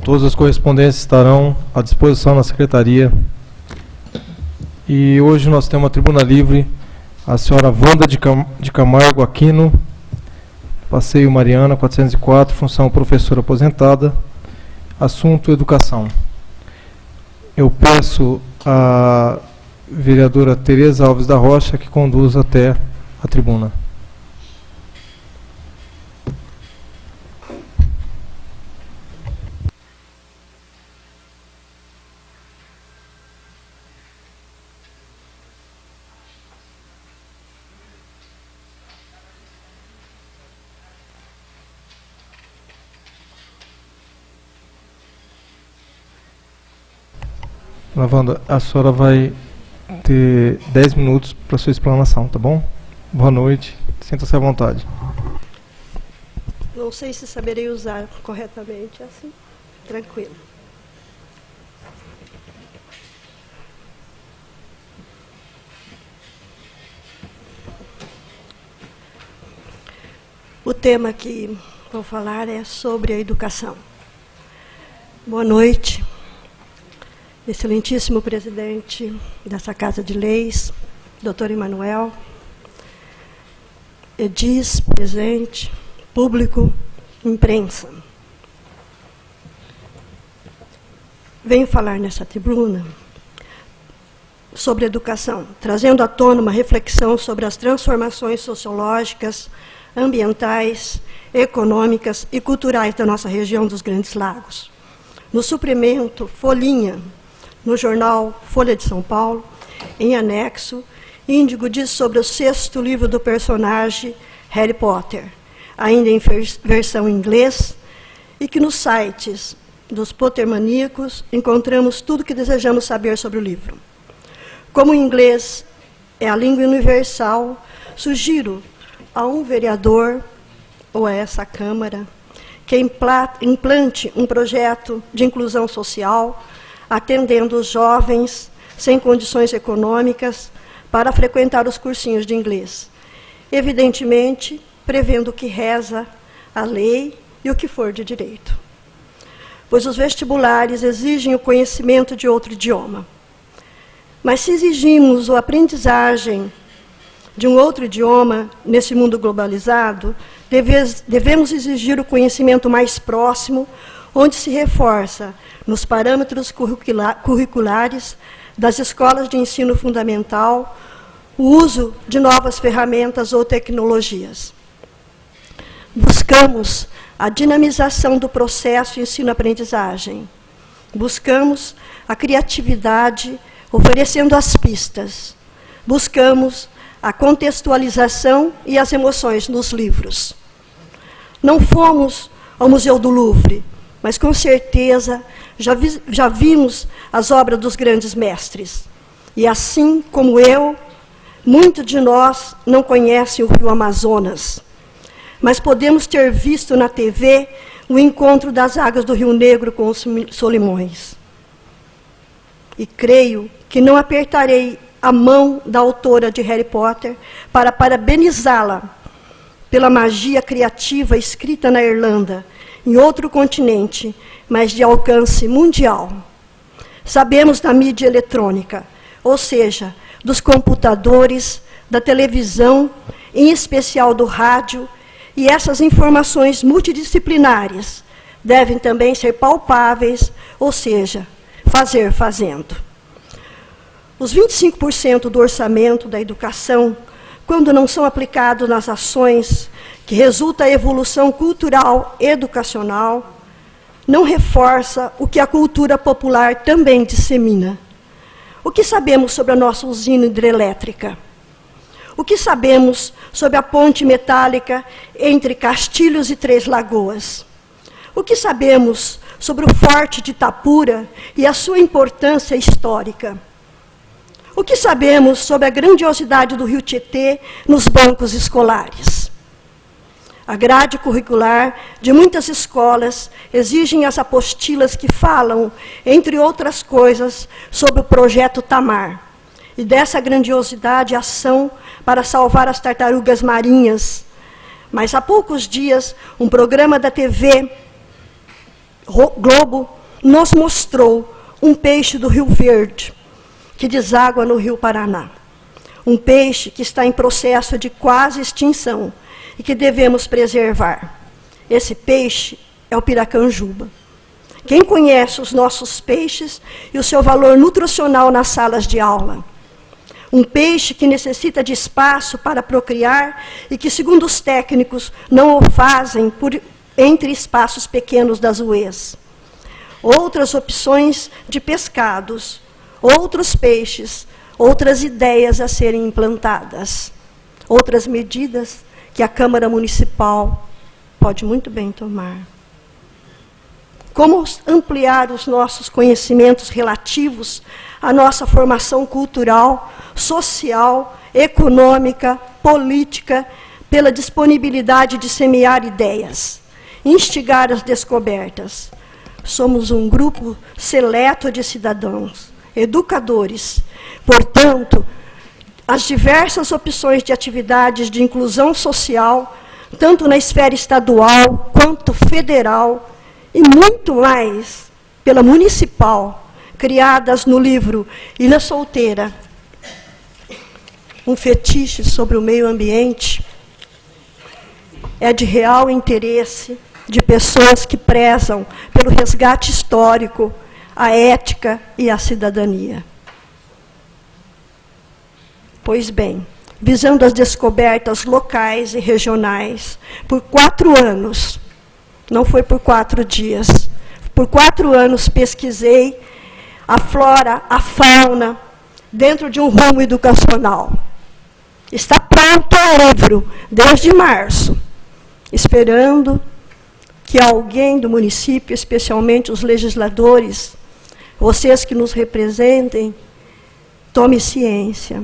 Todas as correspondências estarão à disposição na Secretaria. E hoje nós temos uma tribuna livre, a senhora Wanda de Camargo Aquino, Passeio Mariana, 404, função professora aposentada, assunto educação. Eu peço a vereadora Tereza Alves da Rocha que conduza até a tribuna. Wanda, a senhora vai ter 10 minutos para sua explanação, tá bom? Boa noite, sinta-se à vontade. Não sei se saberei usar corretamente, assim, tranquilo. O tema que vou falar é sobre a educação. Boa noite. Excelentíssimo presidente dessa Casa de Leis, doutor Emanuel, edis, presente, público, imprensa. Venho falar nessa tribuna sobre educação, trazendo à tona uma reflexão sobre as transformações sociológicas, ambientais, econômicas e culturais da nossa região dos Grandes Lagos. No suplemento Folhinha, no jornal Folha de São Paulo, em anexo, Índigo diz sobre o 6º livro do personagem Harry Potter, ainda em versão em inglês, e que nos sites dos Pottermaníacos encontramos tudo o que desejamos saber sobre o livro. Como o inglês é a língua universal, sugiro a um vereador ou a essa Câmara que implante um projeto de inclusão social, atendendo os jovens sem condições econômicas para frequentar os cursinhos de inglês. Evidentemente, prevendo o que reza a lei e o que for de direito. Pois os vestibulares exigem o conhecimento de outro idioma. Mas se exigimos a aprendizagem de um outro idioma nesse mundo globalizado, devemos exigir o conhecimento mais próximo, onde se reforça nos parâmetros curriculares das escolas de ensino fundamental o uso de novas ferramentas ou tecnologias. Buscamos a dinamização do processo ensino-aprendizagem. Buscamos a criatividade, oferecendo as pistas. Buscamos a contextualização e as emoções nos livros. Não fomos ao Museu do Louvre, mas com certeza já vimos as obras dos grandes mestres. E assim como eu, muitos de nós não conhecem o Rio Amazonas, mas podemos ter visto na TV o encontro das águas do Rio Negro com os Solimões. E creio que não apertarei a mão da autora de Harry Potter para parabenizá-la pela magia criativa escrita na Irlanda, em outro continente, mas de alcance mundial. Sabemos da mídia eletrônica, ou seja, dos computadores, da televisão, em especial do rádio, e essas informações multidisciplinares devem também ser palpáveis, ou seja, fazer fazendo. Os 25% do orçamento da educação, quando não são aplicados nas ações que resulta a evolução cultural educacional, não reforça o que a cultura popular também dissemina. O que sabemos sobre a nossa usina hidrelétrica? O que sabemos sobre a ponte metálica entre Castilhos e Três Lagoas? O que sabemos sobre o Forte de Itapura e a sua importância histórica? O que sabemos sobre a grandiosidade do Rio Tietê nos bancos escolares? A grade curricular de muitas escolas exigem as apostilas que falam, entre outras coisas, sobre o projeto Tamar, e dessa grandiosidade ação para salvar as tartarugas marinhas. Mas há poucos dias, um programa da TV Globo nos mostrou um peixe do Rio Verde, que deságua no Rio Paraná. Um peixe que está em processo de quase extinção e que devemos preservar. Esse peixe é o piracanjuba. Quem conhece os nossos peixes e o seu valor nutricional nas salas de aula? Um peixe que necessita de espaço para procriar e que, segundo os técnicos, não o fazem entre espaços pequenos das UEs. Outras opções de pescados, outros peixes, outras ideias a serem implantadas, outras medidas que a Câmara Municipal pode muito bem tomar. Como ampliar os nossos conhecimentos relativos à nossa formação cultural, social, econômica, política, pela disponibilidade de semear ideias, instigar as descobertas. Somos um grupo seleto de cidadãos, educadores. Portanto, as diversas opções de atividades de inclusão social, tanto na esfera estadual quanto federal, e muito mais pela municipal, criadas no livro Ilha Solteira, um fetiche sobre o meio ambiente, é de real interesse de pessoas que prezam pelo resgate histórico, a ética e a cidadania. Pois bem, visando as descobertas locais e regionais, por 4 anos, não foi por 4 dias, por 4 anos pesquisei a flora, a fauna, dentro de um rumo educacional. Está pronto o livro, desde março, esperando que alguém do município, especialmente os legisladores, vocês que nos representem, tome ciência.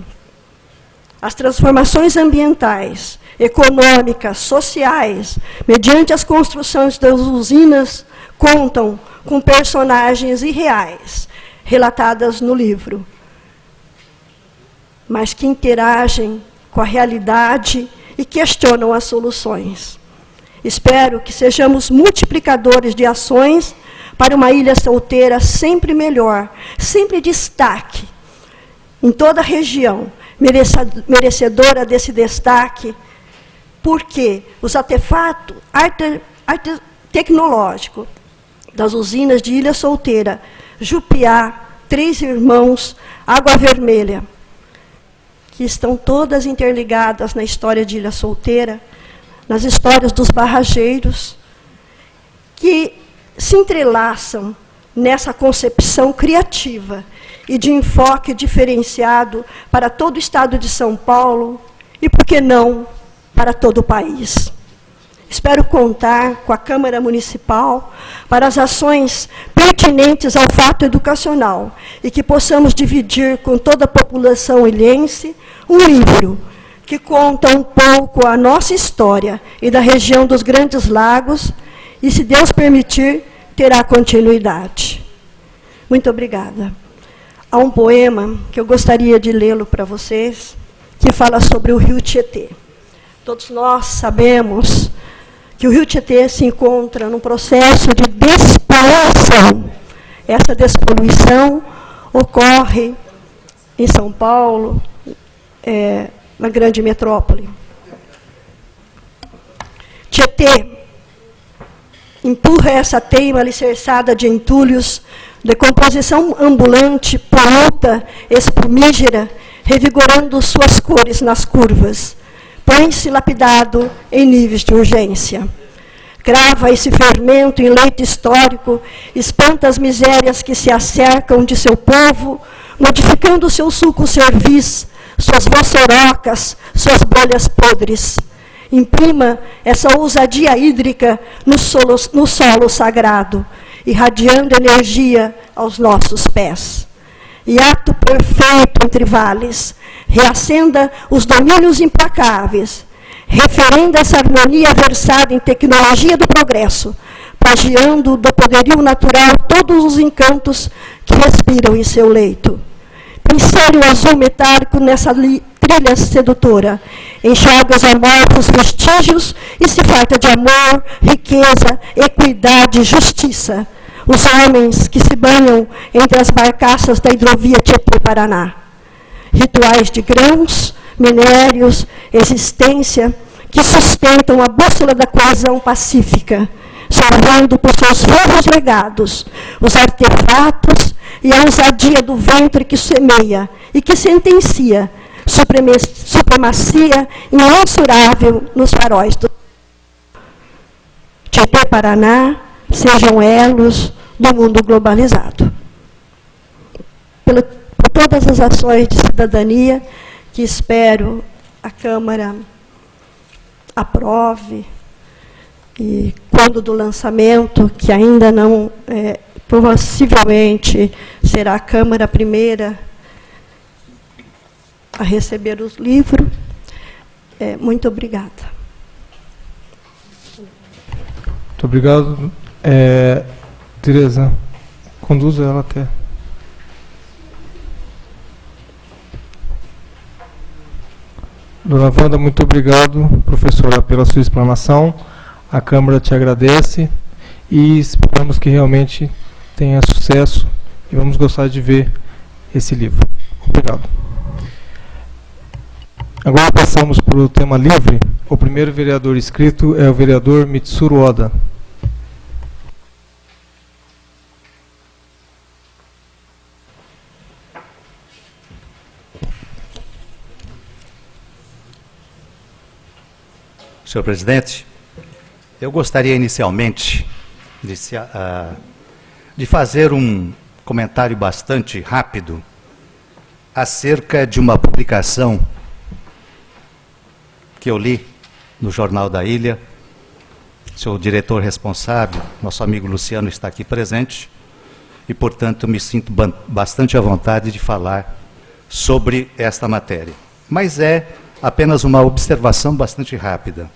As transformações ambientais, econômicas, sociais, mediante as construções das usinas, contam com personagens irreais, relatadas no livro, mas que interagem com a realidade e questionam as soluções. Espero que sejamos multiplicadores de ações para uma ilha solteira sempre melhor, sempre destaque em toda a região, merecedora desse destaque, porque os artefatos tecnológicos das usinas de Ilha Solteira, Jupiá, Três Irmãos, Água Vermelha, que estão todas interligadas na história de Ilha Solteira, nas histórias dos barrageiros, que se entrelaçam nessa concepção criativa e de enfoque diferenciado para todo o estado de São Paulo e, por que não, para todo o país. Espero contar com a Câmara Municipal para as ações pertinentes ao fato educacional e que possamos dividir com toda a população ilhense um livro que conta um pouco a nossa história e da região dos Grandes Lagos e, se Deus permitir, terá continuidade. Muito obrigada. Há um poema que eu gostaria de lê-lo para vocês, que fala sobre o rio Tietê. Todos nós sabemos que o rio Tietê se encontra num processo de despoluição. Essa despoluição ocorre em São Paulo, na grande metrópole. Tietê empurra essa teima alicerçada de entulhos, decomposição ambulante, poluta, espumígera, revigorando suas cores nas curvas. Põe-se lapidado em níveis de urgência. Crava esse fermento em leito histórico, espanta as misérias que se acercam de seu povo, modificando seu suco cerviz, suas vossorocas, suas bolhas podres. Imprima essa ousadia hídrica no solo sagrado, irradiando energia aos nossos pés. E ato perfeito entre vales, reacenda os domínios implacáveis, referendo essa harmonia versada em tecnologia do progresso, plagiando do poderio natural todos os encantos que respiram em seu leito. Pincele o azul metálico nessa trilha sedutora, enxerga os amorfos vestígios e se farta de amor, riqueza, equidade e justiça. Os homens que se banham entre as barcaças da hidrovia Tietê-Paraná. Rituais de grãos, minérios, existência, que sustentam a bússola da coesão pacífica, sorvendo por seus ferros legados os artefatos e a ousadia do ventre que semeia e que sentencia supremacia imensurável nos faróis do Tietê-Paraná, sejam elos do mundo globalizado. Por todas as ações de cidadania que espero a Câmara aprove, e quando do lançamento, que ainda não, possivelmente será a Câmara a primeira a receber os livros. Muito obrigada. Muito obrigado. Tereza, conduza ela até. Dona Wanda, muito obrigado, professora, pela sua explanação. A Câmara te agradece e esperamos que realmente tenha sucesso e vamos gostar de ver esse livro. Obrigado. Agora passamos para o tema livre. O primeiro vereador inscrito é o vereador Mitsuru Oda. Senhor presidente, eu gostaria inicialmente de fazer um comentário bastante rápido acerca de uma publicação que eu li no Jornal da Ilha. Seu diretor responsável, nosso amigo Luciano, está aqui presente e, portanto, me sinto bastante à vontade de falar sobre esta matéria. Mas é apenas uma observação bastante rápida.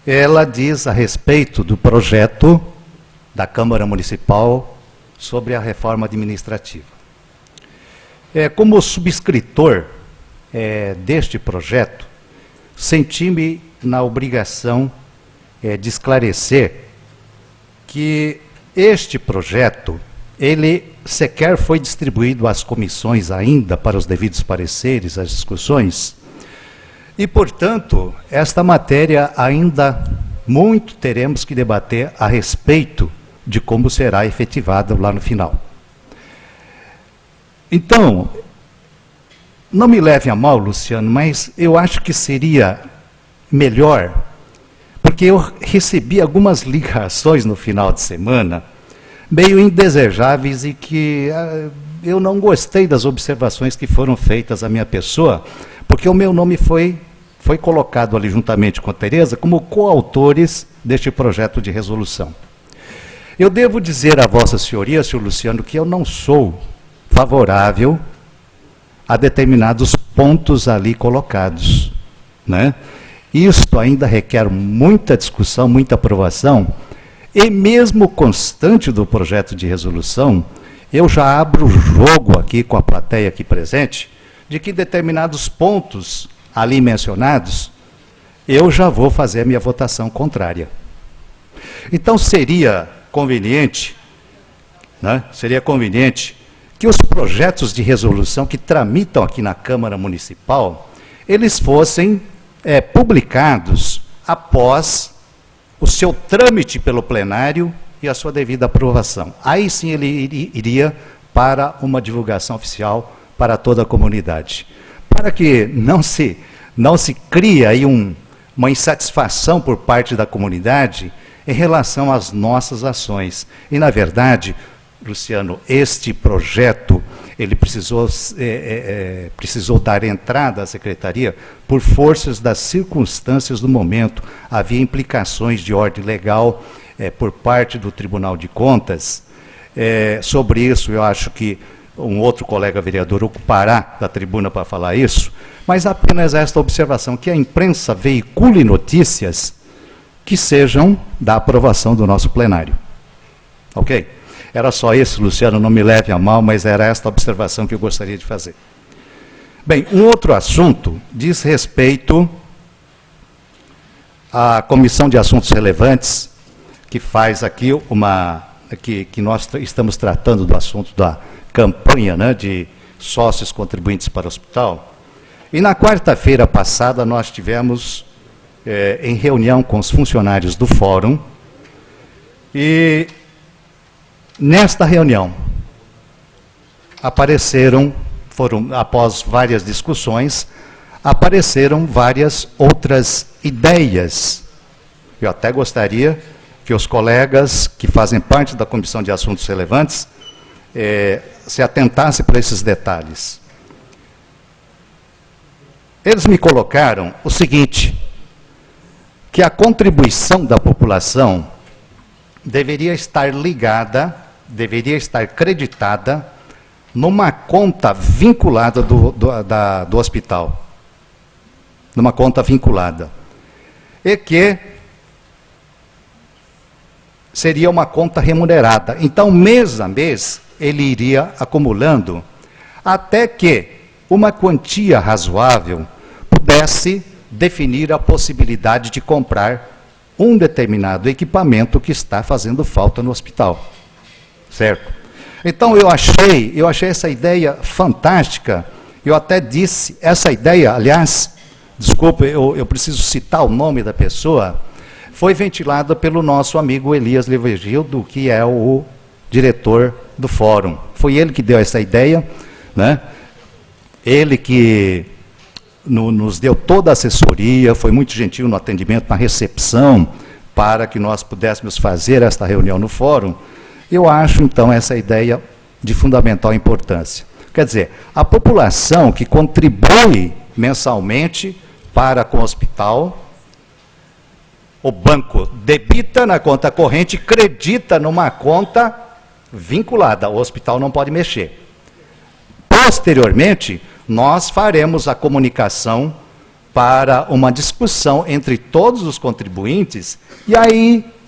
Ela diz a respeito do projeto da Câmara Municipal sobre a reforma administrativa. Como subscritor deste projeto, senti-me na obrigação de esclarecer que este projeto, ele sequer foi distribuído às comissões ainda para os devidos pareceres, às discussões, e, portanto, esta matéria ainda muito teremos que debater a respeito de como será efetivada lá no final. Então, não me leve a mal, Luciano, mas eu acho que seria melhor porque eu recebi algumas ligações no final de semana, meio indesejáveis e que eu não gostei das observações que foram feitas à minha pessoa, porque o meu nome foi colocado ali juntamente com a Tereza como coautores deste projeto de resolução. Eu devo dizer a Vossa Senhoria, senhor Luciano, que eu não sou favorável a determinados pontos ali colocados, né? Isto ainda requer muita discussão, muita aprovação, e mesmo constante do projeto de resolução, eu já abro o jogo aqui com a plateia aqui presente, de que determinados pontos ali mencionados, eu já vou fazer a minha votação contrária. Então seria conveniente, né, que os projetos de resolução que tramitam aqui na Câmara Municipal, eles fossem publicados após o seu trâmite pelo plenário e a sua devida aprovação. Aí sim ele iria para uma divulgação oficial para toda a comunidade. Para que não se crie aí uma insatisfação por parte da comunidade em relação às nossas ações. E, na verdade, Luciano, este projeto, ele precisou dar entrada à Secretaria por forças das circunstâncias do momento. Havia implicações de ordem legal por parte do Tribunal de Contas. Sobre isso, eu acho que um outro colega vereador ocupará da tribuna para falar isso, mas apenas esta observação, que a imprensa veicule notícias que sejam da aprovação do nosso plenário. Ok? Era só isso, Luciano, não me leve a mal, mas era esta observação que eu gostaria de fazer. Bem, um outro assunto diz respeito à Comissão de Assuntos Relevantes, que faz aqui que nós estamos tratando do assunto da campanha, né, de sócios contribuintes para o hospital. E na quarta-feira passada nós tivemos em reunião com os funcionários do fórum, e nesta reunião após várias discussões, apareceram várias outras ideias. Eu até gostaria que os colegas que fazem parte da Comissão de Assuntos Relevantes se atentassem para esses detalhes. Eles me colocaram o seguinte, que a contribuição da população deveria estar creditada numa conta vinculada do hospital. Numa conta vinculada. E que seria uma conta remunerada. Então, mês a mês, ele iria acumulando, até que uma quantia razoável pudesse definir a possibilidade de comprar um determinado equipamento que está fazendo falta no hospital. Certo? Então, eu achei essa ideia fantástica. Eu até disse, essa ideia, aliás, desculpa, eu preciso citar o nome da pessoa, foi ventilada pelo nosso amigo Elias Levegildo, que é o diretor do fórum. Foi ele que deu essa ideia, né? Ele que nos deu toda a assessoria, foi muito gentil no atendimento, na recepção, para que nós pudéssemos fazer esta reunião no fórum. Eu acho, então, essa ideia de fundamental importância. Quer dizer, a população que contribui mensalmente para com o hospital, o banco debita na conta corrente, credita numa conta vinculada, o hospital não pode mexer. Posteriormente, nós faremos a comunicação para uma discussão entre todos os contribuintes,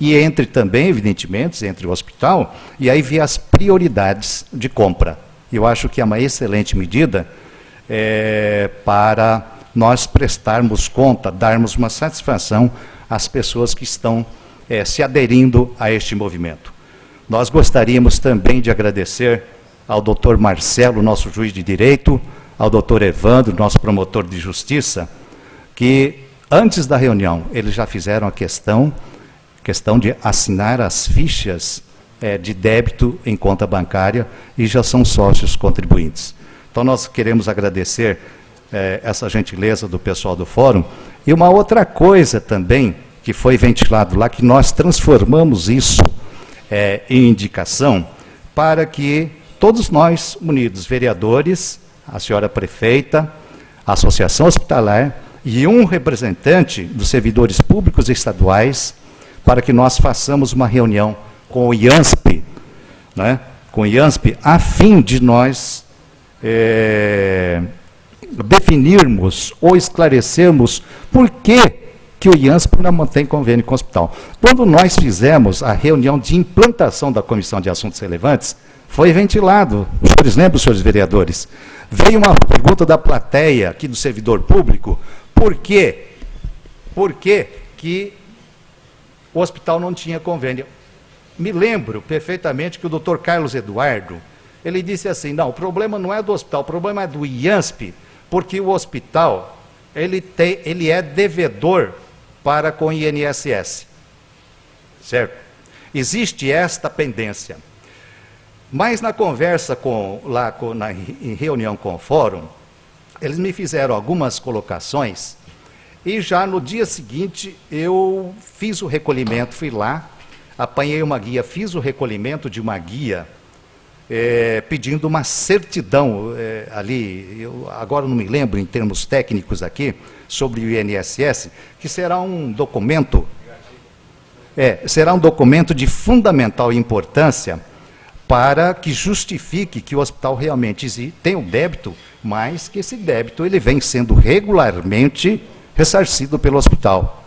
e entre também, evidentemente, entre o hospital, e aí vir as prioridades de compra. Eu acho que é uma excelente medida para nós prestarmos conta, darmos uma satisfação às pessoas que estão se aderindo a este movimento. Nós gostaríamos também de agradecer ao doutor Marcelo, nosso juiz de direito, ao doutor Evandro, nosso promotor de justiça, que antes da reunião eles já fizeram a questão de assinar as fichas de débito em conta bancária e já são sócios contribuintes. Então nós queremos agradecer essa gentileza do pessoal do fórum. E uma outra coisa também que foi ventilado lá, que nós transformamos isso em indicação para que todos nós, unidos, vereadores, a senhora prefeita, a associação hospitalar e um representante dos servidores públicos estaduais, para que nós façamos uma reunião com o IANSP, né, com o IANSP, a fim de nós definirmos ou esclarecermos por que o IANSP não mantém convênio com o hospital. Quando nós fizemos a reunião de implantação da Comissão de Assuntos Relevantes, foi ventilado, os senhores lembram, senhores vereadores? Veio uma pergunta da plateia aqui do servidor público, por que o hospital não tinha convênio? Me lembro perfeitamente que o doutor Carlos Eduardo, ele disse assim, não, o problema não é do hospital, o problema é do IANSP, porque o hospital, ele é devedor para com o INSS, certo? Existe esta pendência. Mas na conversa em reunião com o fórum, eles me fizeram algumas colocações e já no dia seguinte eu fiz o recolhimento, fui lá, apanhei uma guia, fiz o recolhimento de uma guia pedindo uma certidão ali, eu agora não me lembro em termos técnicos aqui, sobre o INSS, que será um documento, de fundamental importância para que justifique que o hospital realmente tem um débito, mas que esse débito ele vem sendo regularmente ressarcido pelo hospital,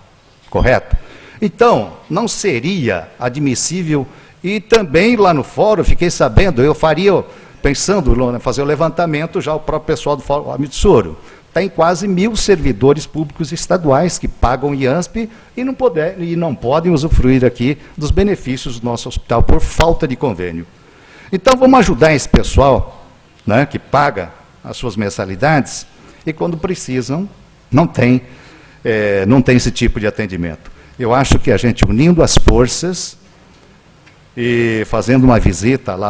correto? Então, não seria admissível, e também lá no fórum, fiquei sabendo, eu faria, pensando em fazer o levantamento, já o próprio pessoal do Fórum Amitsoro, tem quase 1.000 servidores públicos estaduais que pagam IANSP e não podem usufruir aqui dos benefícios do nosso hospital por falta de convênio. Então, vamos ajudar esse pessoal, né, que paga as suas mensalidades e, quando precisam, não tem esse tipo de atendimento. Eu acho que a gente, unindo as forças e fazendo uma visita lá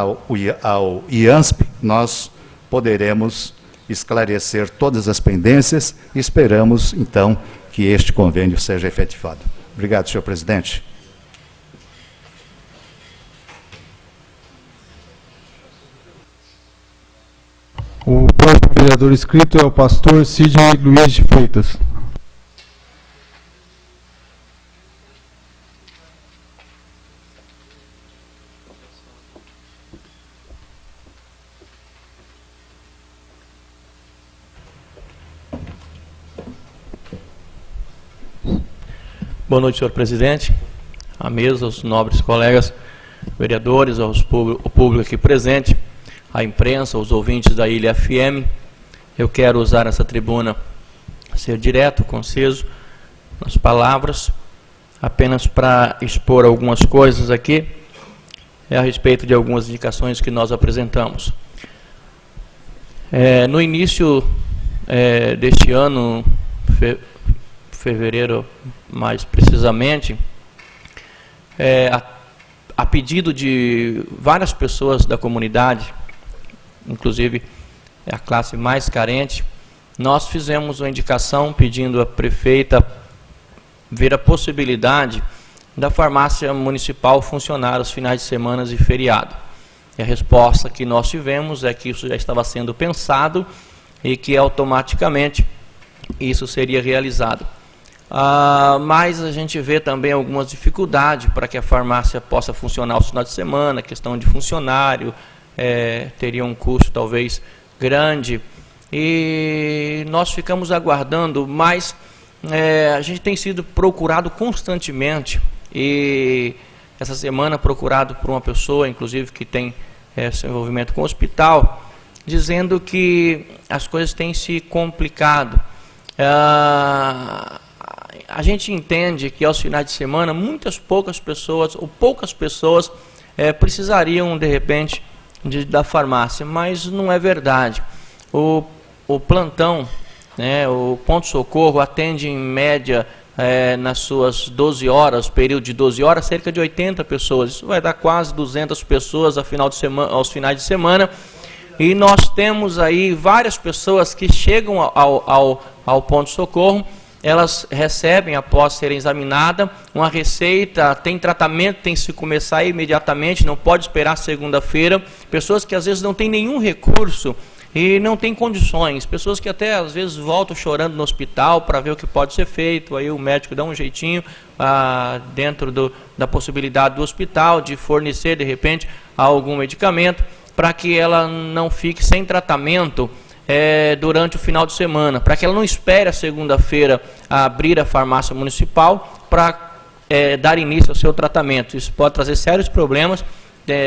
ao IANSP, nós poderemos esclarecer todas as pendências e esperamos, então, que este convênio seja efetivado. Obrigado, senhor presidente. O próximo vereador inscrito é o pastor Sidney Luiz de Freitas. Boa noite, senhor presidente, à mesa, aos nobres colegas vereadores, ao público aqui presente, à imprensa, aos ouvintes da Ilha FM. Eu quero usar essa tribuna, ser direto, conciso, nas palavras, apenas para expor algumas coisas aqui, a respeito de algumas indicações que nós apresentamos. No início deste ano, fevereiro mais precisamente, a pedido de várias pessoas da comunidade, inclusive a classe mais carente, nós fizemos uma indicação pedindo à prefeita ver a possibilidade da farmácia municipal funcionar aos finais de semana e feriado. E a resposta que nós tivemos é que isso já estava sendo pensado e que automaticamente isso seria realizado. Mas a gente vê também algumas dificuldades para que a farmácia possa funcionar aos finais de semana, questão de funcionário, teria um custo talvez grande, e nós ficamos aguardando, mas a gente tem sido procurado constantemente, e essa semana procurado por uma pessoa, inclusive que tem seu envolvimento com o hospital, dizendo que as coisas têm se complicado. A gente entende que aos finais de semana poucas pessoas precisariam de repente da farmácia, mas não é verdade. O plantão, o ponto-socorro atende em média nas suas 12 horas, período de 12 horas, cerca de 80 pessoas. Isso vai dar quase 200 pessoas aos finais de semana. E nós temos aí várias pessoas que chegam ao ponto-socorro elas recebem, após serem examinadas, uma receita, tem tratamento, tem que se começar imediatamente, não pode esperar segunda-feira. Pessoas que às vezes não têm nenhum recurso e não têm condições, pessoas que até às vezes voltam chorando no hospital para ver o que pode ser feito, aí o médico dá um jeitinho dentro da possibilidade do hospital de fornecer de repente algum medicamento para que ela não fique sem tratamento durante o final de semana, para que ela não espere a segunda-feira abrir a farmácia municipal para dar início ao seu tratamento. Isso pode trazer sérios problemas,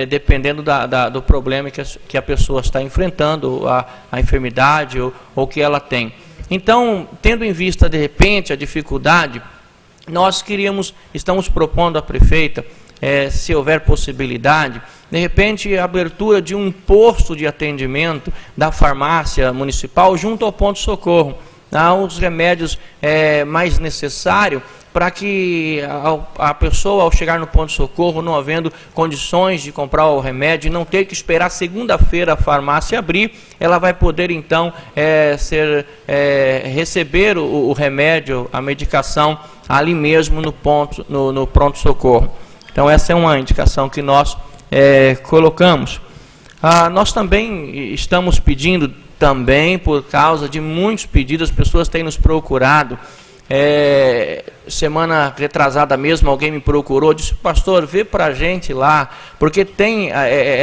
dependendo do problema que a pessoa está enfrentando, a enfermidade ou que ela tem. Então, tendo em vista de repente a dificuldade, nós estamos propondo à prefeita, se houver possibilidade, de repente a abertura de um posto de atendimento da farmácia municipal junto ao ponto-socorro, os remédios mais necessários, para que a pessoa, ao chegar no ponto-socorro, não havendo condições de comprar o remédio, não ter que esperar segunda-feira a farmácia abrir, ela vai poder então receber o remédio, a medicação, ali mesmo no pronto-socorro. Então essa é uma indicação que nós colocamos. Nós também estamos pedindo, também por causa de muitos pedidos, as pessoas têm nos procurado. Semana retrasada mesmo, alguém me procurou, disse: pastor, vê para a gente lá, porque tem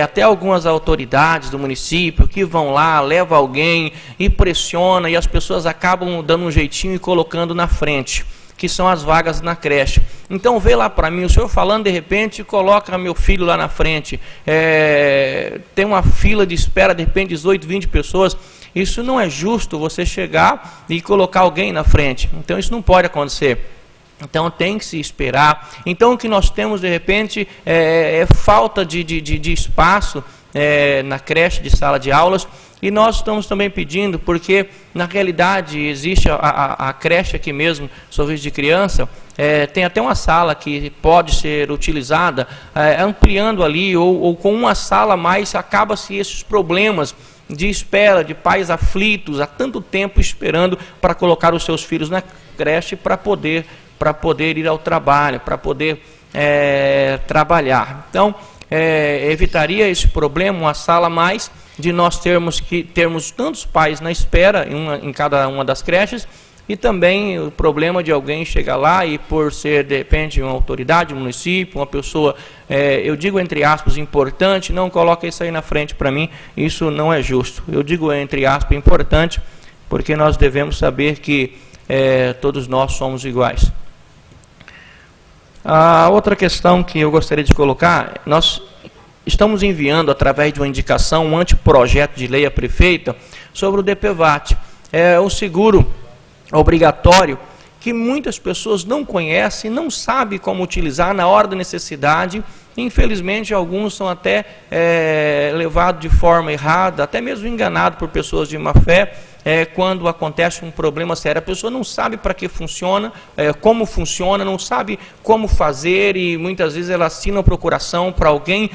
até algumas autoridades do município que vão lá, leva alguém e pressiona, e as pessoas acabam dando um jeitinho e colocando na frente, que são as vagas na creche. Então vê lá para mim, o senhor falando, de repente coloca meu filho lá na frente, tem uma fila de espera, de repente 18, 20 pessoas. Isso não é justo, você chegar e colocar alguém na frente. Então isso não pode acontecer. Então tem que se esperar. Então o que nós temos de repente é falta de espaço na creche, de sala de aulas. E nós estamos também pedindo, porque na realidade existe a creche aqui mesmo, Sorriso de Criança, tem até uma sala que pode ser utilizada, ampliando ali, ou com uma sala a mais, acaba-se esses problemas de espera, de pais aflitos, há tanto tempo esperando para colocar os seus filhos na creche para poder ir ao trabalho, para poder trabalhar. Então, evitaria esse problema, uma sala a mais, de nós termos tantos pais na espera em cada uma das creches, e também o problema de alguém chegar lá e, por ser de repente uma autoridade, um município, uma pessoa, eu digo entre aspas, importante, não coloca isso aí na frente para mim, isso não é justo. Eu digo entre aspas importante, porque nós devemos saber que todos nós somos iguais. A outra questão que eu gostaria de colocar, nós estamos enviando, através de uma indicação, um anteprojeto de lei à prefeita sobre o DPVAT. O seguro obrigatório, que muitas pessoas não conhecem, não sabem como utilizar na hora da necessidade. Infelizmente, alguns são até levados de forma errada, até mesmo enganados por pessoas de má fé, quando acontece um problema sério. A pessoa não sabe para que funciona, como funciona, não sabe como fazer, e muitas vezes ela assina uma procuração para alguém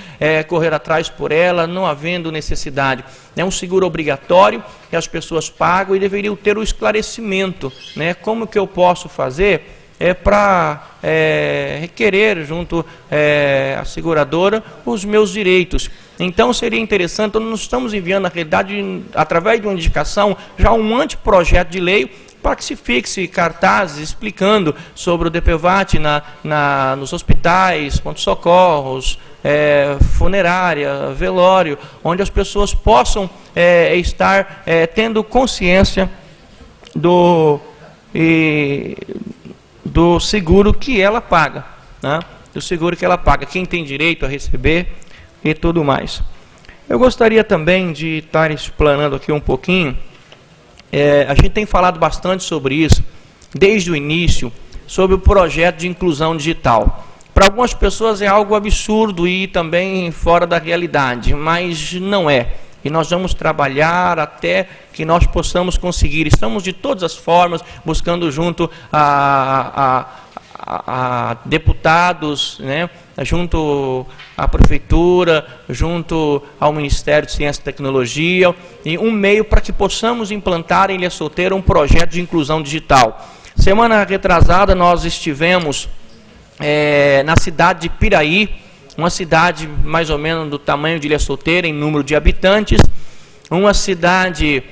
correr atrás por ela, não havendo necessidade. É um seguro obrigatório que as pessoas pagam e deveriam ter o esclarecimento, né? Como que eu posso fazer para requerer junto à seguradora os meus direitos. Então seria interessante, nós estamos enviando, na realidade, através de uma indicação, já um anteprojeto de lei, para que se fixe cartazes explicando sobre o DPVAT nos hospitais, pontos-socorros, funerária, velório, onde as pessoas possam estar tendo consciência do seguro que ela paga, né? Do seguro que ela paga, quem tem direito a receber e tudo mais. Eu gostaria também de estar explanando aqui um pouquinho, a gente tem falado bastante sobre isso, desde o início, sobre o projeto de inclusão digital. Para algumas pessoas é algo absurdo e também fora da realidade, mas não é. E nós vamos trabalhar até que nós possamos conseguir. Estamos de todas as formas buscando junto a deputados, né, junto à prefeitura, junto ao Ministério de Ciência e Tecnologia, e um meio para que possamos implantar em Ilha Solteira um projeto de inclusão digital. Semana retrasada nós estivemos na cidade de Piraí, uma cidade mais ou menos do tamanho de Ilha Solteira em número de habitantes, uma cidade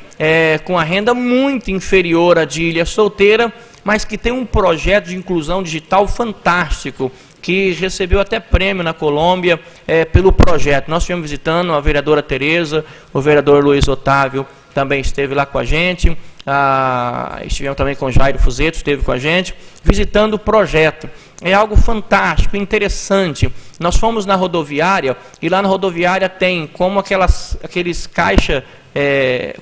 com a renda muito inferior à de Ilha Solteira, mas que tem um projeto de inclusão digital fantástico, que recebeu até prêmio na Colômbia pelo projeto. Nós estivemos visitando a vereadora Tereza, o vereador Luiz Otávio também esteve lá com a gente, estivemos também com o Jairo Fuzeto, esteve com a gente, visitando o projeto. É algo fantástico, interessante. Nós fomos na rodoviária, e lá na rodoviária tem como aqueles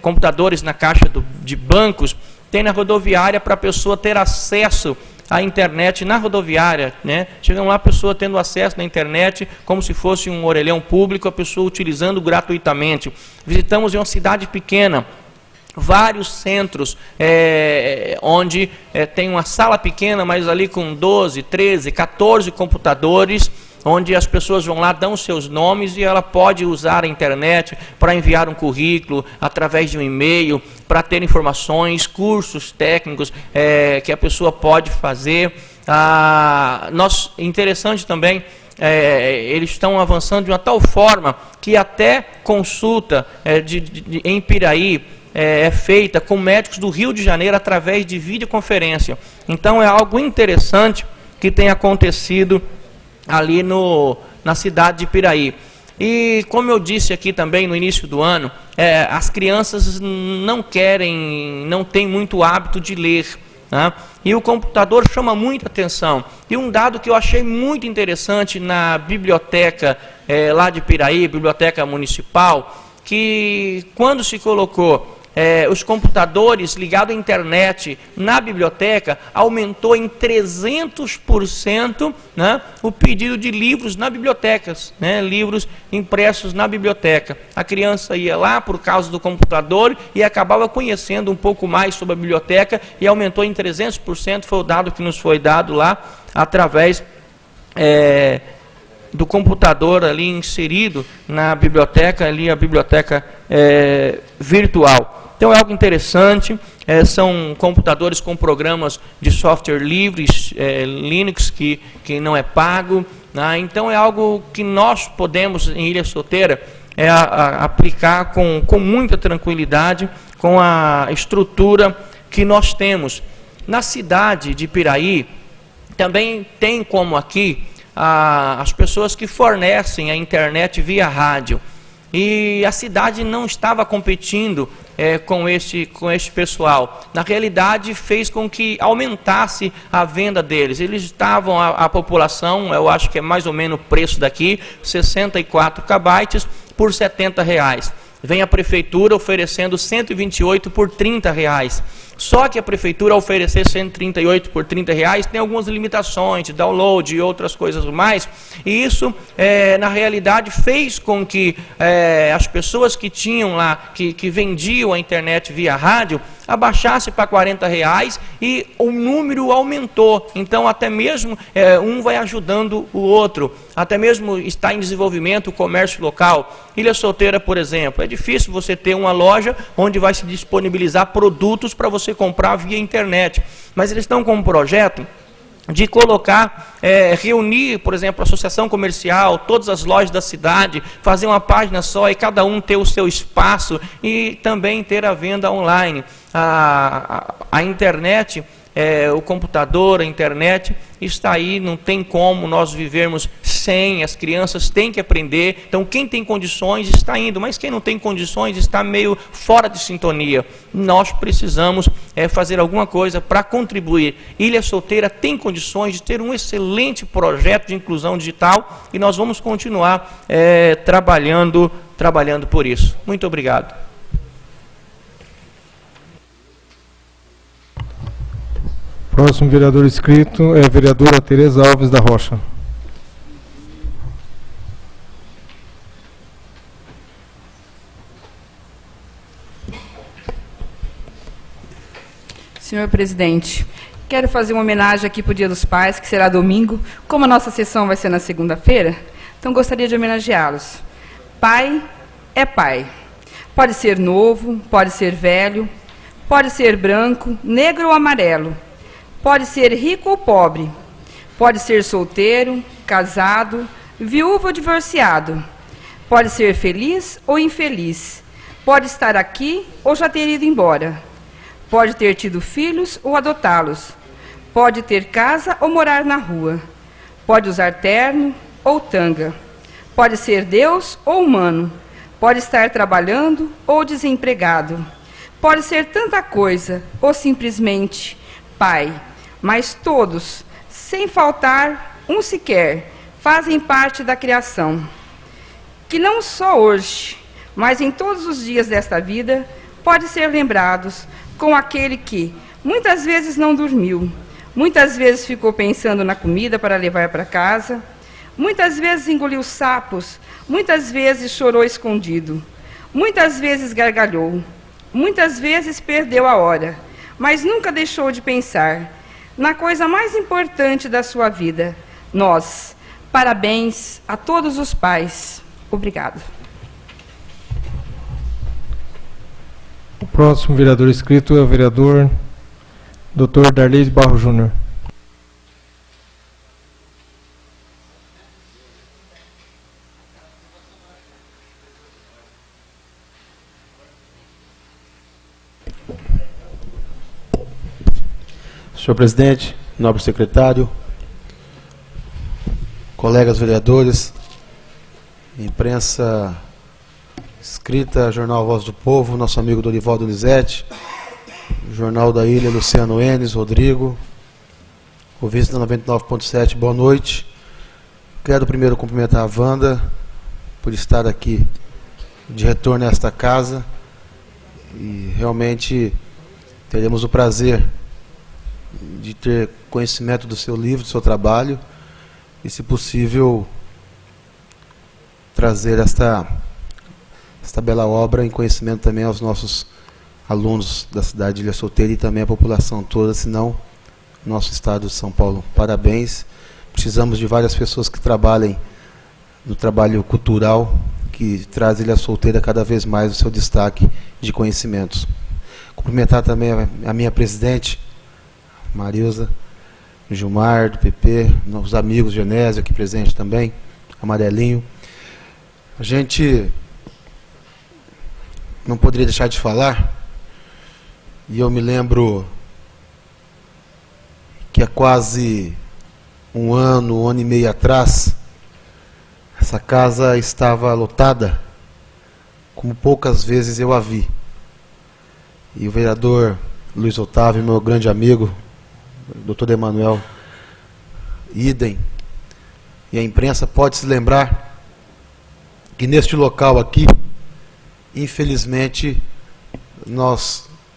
computadores na caixa de bancos, tem na rodoviária para a pessoa ter acesso à internet na rodoviária, né? Chegam lá a pessoa tendo acesso na internet como se fosse um orelhão público, a pessoa utilizando gratuitamente. Visitamos em uma cidade pequena, vários centros, onde tem uma sala pequena, mas ali com 12, 13, 14 computadores, onde as pessoas vão lá, dão seus nomes e ela pode usar a internet para enviar um currículo, através de um e-mail, para ter informações, cursos técnicos que a pessoa pode fazer. Interessante também, eles estão avançando de uma tal forma que até consulta em Piraí é feita com médicos do Rio de Janeiro através de videoconferência. Então é algo interessante que tem acontecido ali na cidade de Piraí. E como eu disse aqui também no início do ano, as crianças não têm muito hábito de ler, né? E o computador chama muita atenção. E um dado que eu achei muito interessante na biblioteca lá de Piraí, biblioteca municipal, que quando se colocou os computadores ligados à internet na biblioteca, aumentou em 300%, né, o pedido de livros na bibliotecas, né, livros impressos na biblioteca. A criança ia lá por causa do computador e acabava conhecendo um pouco mais sobre a biblioteca, e aumentou em 300%, foi o dado que nos foi dado lá, através do computador ali inserido na biblioteca, ali a biblioteca virtual. Então é algo interessante, são computadores com programas de software livres, Linux, que não é pago, né? Então é algo que nós podemos, em Ilha Solteira, aplicar com muita tranquilidade, com a estrutura que nós temos. Na cidade de Piraí, também tem como aqui as pessoas que fornecem a internet via rádio. E a cidade não estava competindo com este pessoal. Na realidade, fez com que aumentasse a venda deles. Eles estavam, a população, eu acho que é mais ou menos o preço daqui, 64 KB por R$70. Vem a prefeitura oferecendo 128 por R$30. Só que a prefeitura, ao oferecer 138 por R$30, tem algumas limitações de download e outras coisas mais. E isso, na realidade, fez com que as pessoas que tinham lá, que vendiam a internet via rádio, abaixasse para R$40 e o número aumentou. Então, até mesmo um vai ajudando o outro. Até mesmo está em desenvolvimento o comércio local. Ilha Solteira, por exemplo, é difícil você ter uma loja onde vai se disponibilizar produtos para você comprar via internet. Mas eles estão com um projeto de colocar, reunir, por exemplo, a associação comercial, todas as lojas da cidade, fazer uma página só e cada um ter o seu espaço e também ter a venda online. A internet, o computador, a internet está aí, não tem como nós vivermos sem, as crianças têm que aprender. Então quem tem condições está indo, mas quem não tem condições está meio fora de sintonia. Nós precisamos fazer alguma coisa para contribuir. Ilha Solteira tem condições de ter um excelente projeto de inclusão digital e nós vamos continuar trabalhando por isso. Muito obrigado. Próximo vereador inscrito é a vereadora Tereza Alves da Rocha. Senhor presidente, quero fazer uma homenagem aqui para o Dia dos Pais, que será domingo. Como a nossa sessão vai ser na segunda-feira, então gostaria de homenageá-los. Pai é pai. Pode ser novo, pode ser velho, pode ser branco, negro ou amarelo. Pode ser rico ou pobre. Pode ser solteiro, casado, viúvo ou divorciado. Pode ser feliz ou infeliz. Pode estar aqui ou já ter ido embora. Pode ter tido filhos ou adotá-los. Pode ter casa ou morar na rua. Pode usar terno ou tanga. Pode ser Deus ou humano. Pode estar trabalhando ou desempregado. Pode ser tanta coisa ou simplesmente Pai. Mas todos, sem faltar um sequer, fazem parte da criação. Que não só hoje, mas em todos os dias desta vida, pode ser lembrados com aquele que muitas vezes não dormiu, muitas vezes ficou pensando na comida para levar para casa, muitas vezes engoliu sapos, muitas vezes chorou escondido, muitas vezes gargalhou, muitas vezes perdeu a hora, mas nunca deixou de pensar na coisa mais importante da sua vida, nós. Parabéns a todos os pais. Obrigado. O próximo vereador inscrito é o vereador Dr. Darley de Barro Júnior. Senhor presidente, nobre secretário, colegas vereadores, imprensa escrita, jornal Voz do Povo, nosso amigo Dorival Donizete, jornal da Ilha, Luciano Enes, Rodrigo, ouvintes da 99.7, boa noite. Quero primeiro cumprimentar a Wanda por estar aqui de retorno a esta casa e realmente teremos o prazer de ter conhecimento do seu livro, do seu trabalho e, se possível, trazer esta bela obra em conhecimento também aos nossos alunos da cidade de Ilha Solteira e também a população toda, senão nosso estado de São Paulo. Parabéns. Precisamos de várias pessoas que trabalhem no trabalho cultural, que traz Ilha Solteira cada vez mais o seu destaque de conhecimentos. Cumprimentar também a minha presidente, Marilza, Gilmar, do PP, os amigos Genésio aqui presente também, Amarelinho. A gente não poderia deixar de falar, e eu me lembro que há quase um ano e meio atrás, essa casa estava lotada, como poucas vezes eu a vi. E o vereador Luiz Otávio, meu grande amigo, Dr. Emanuel, idem, e a imprensa pode se lembrar que neste local aqui, infelizmente,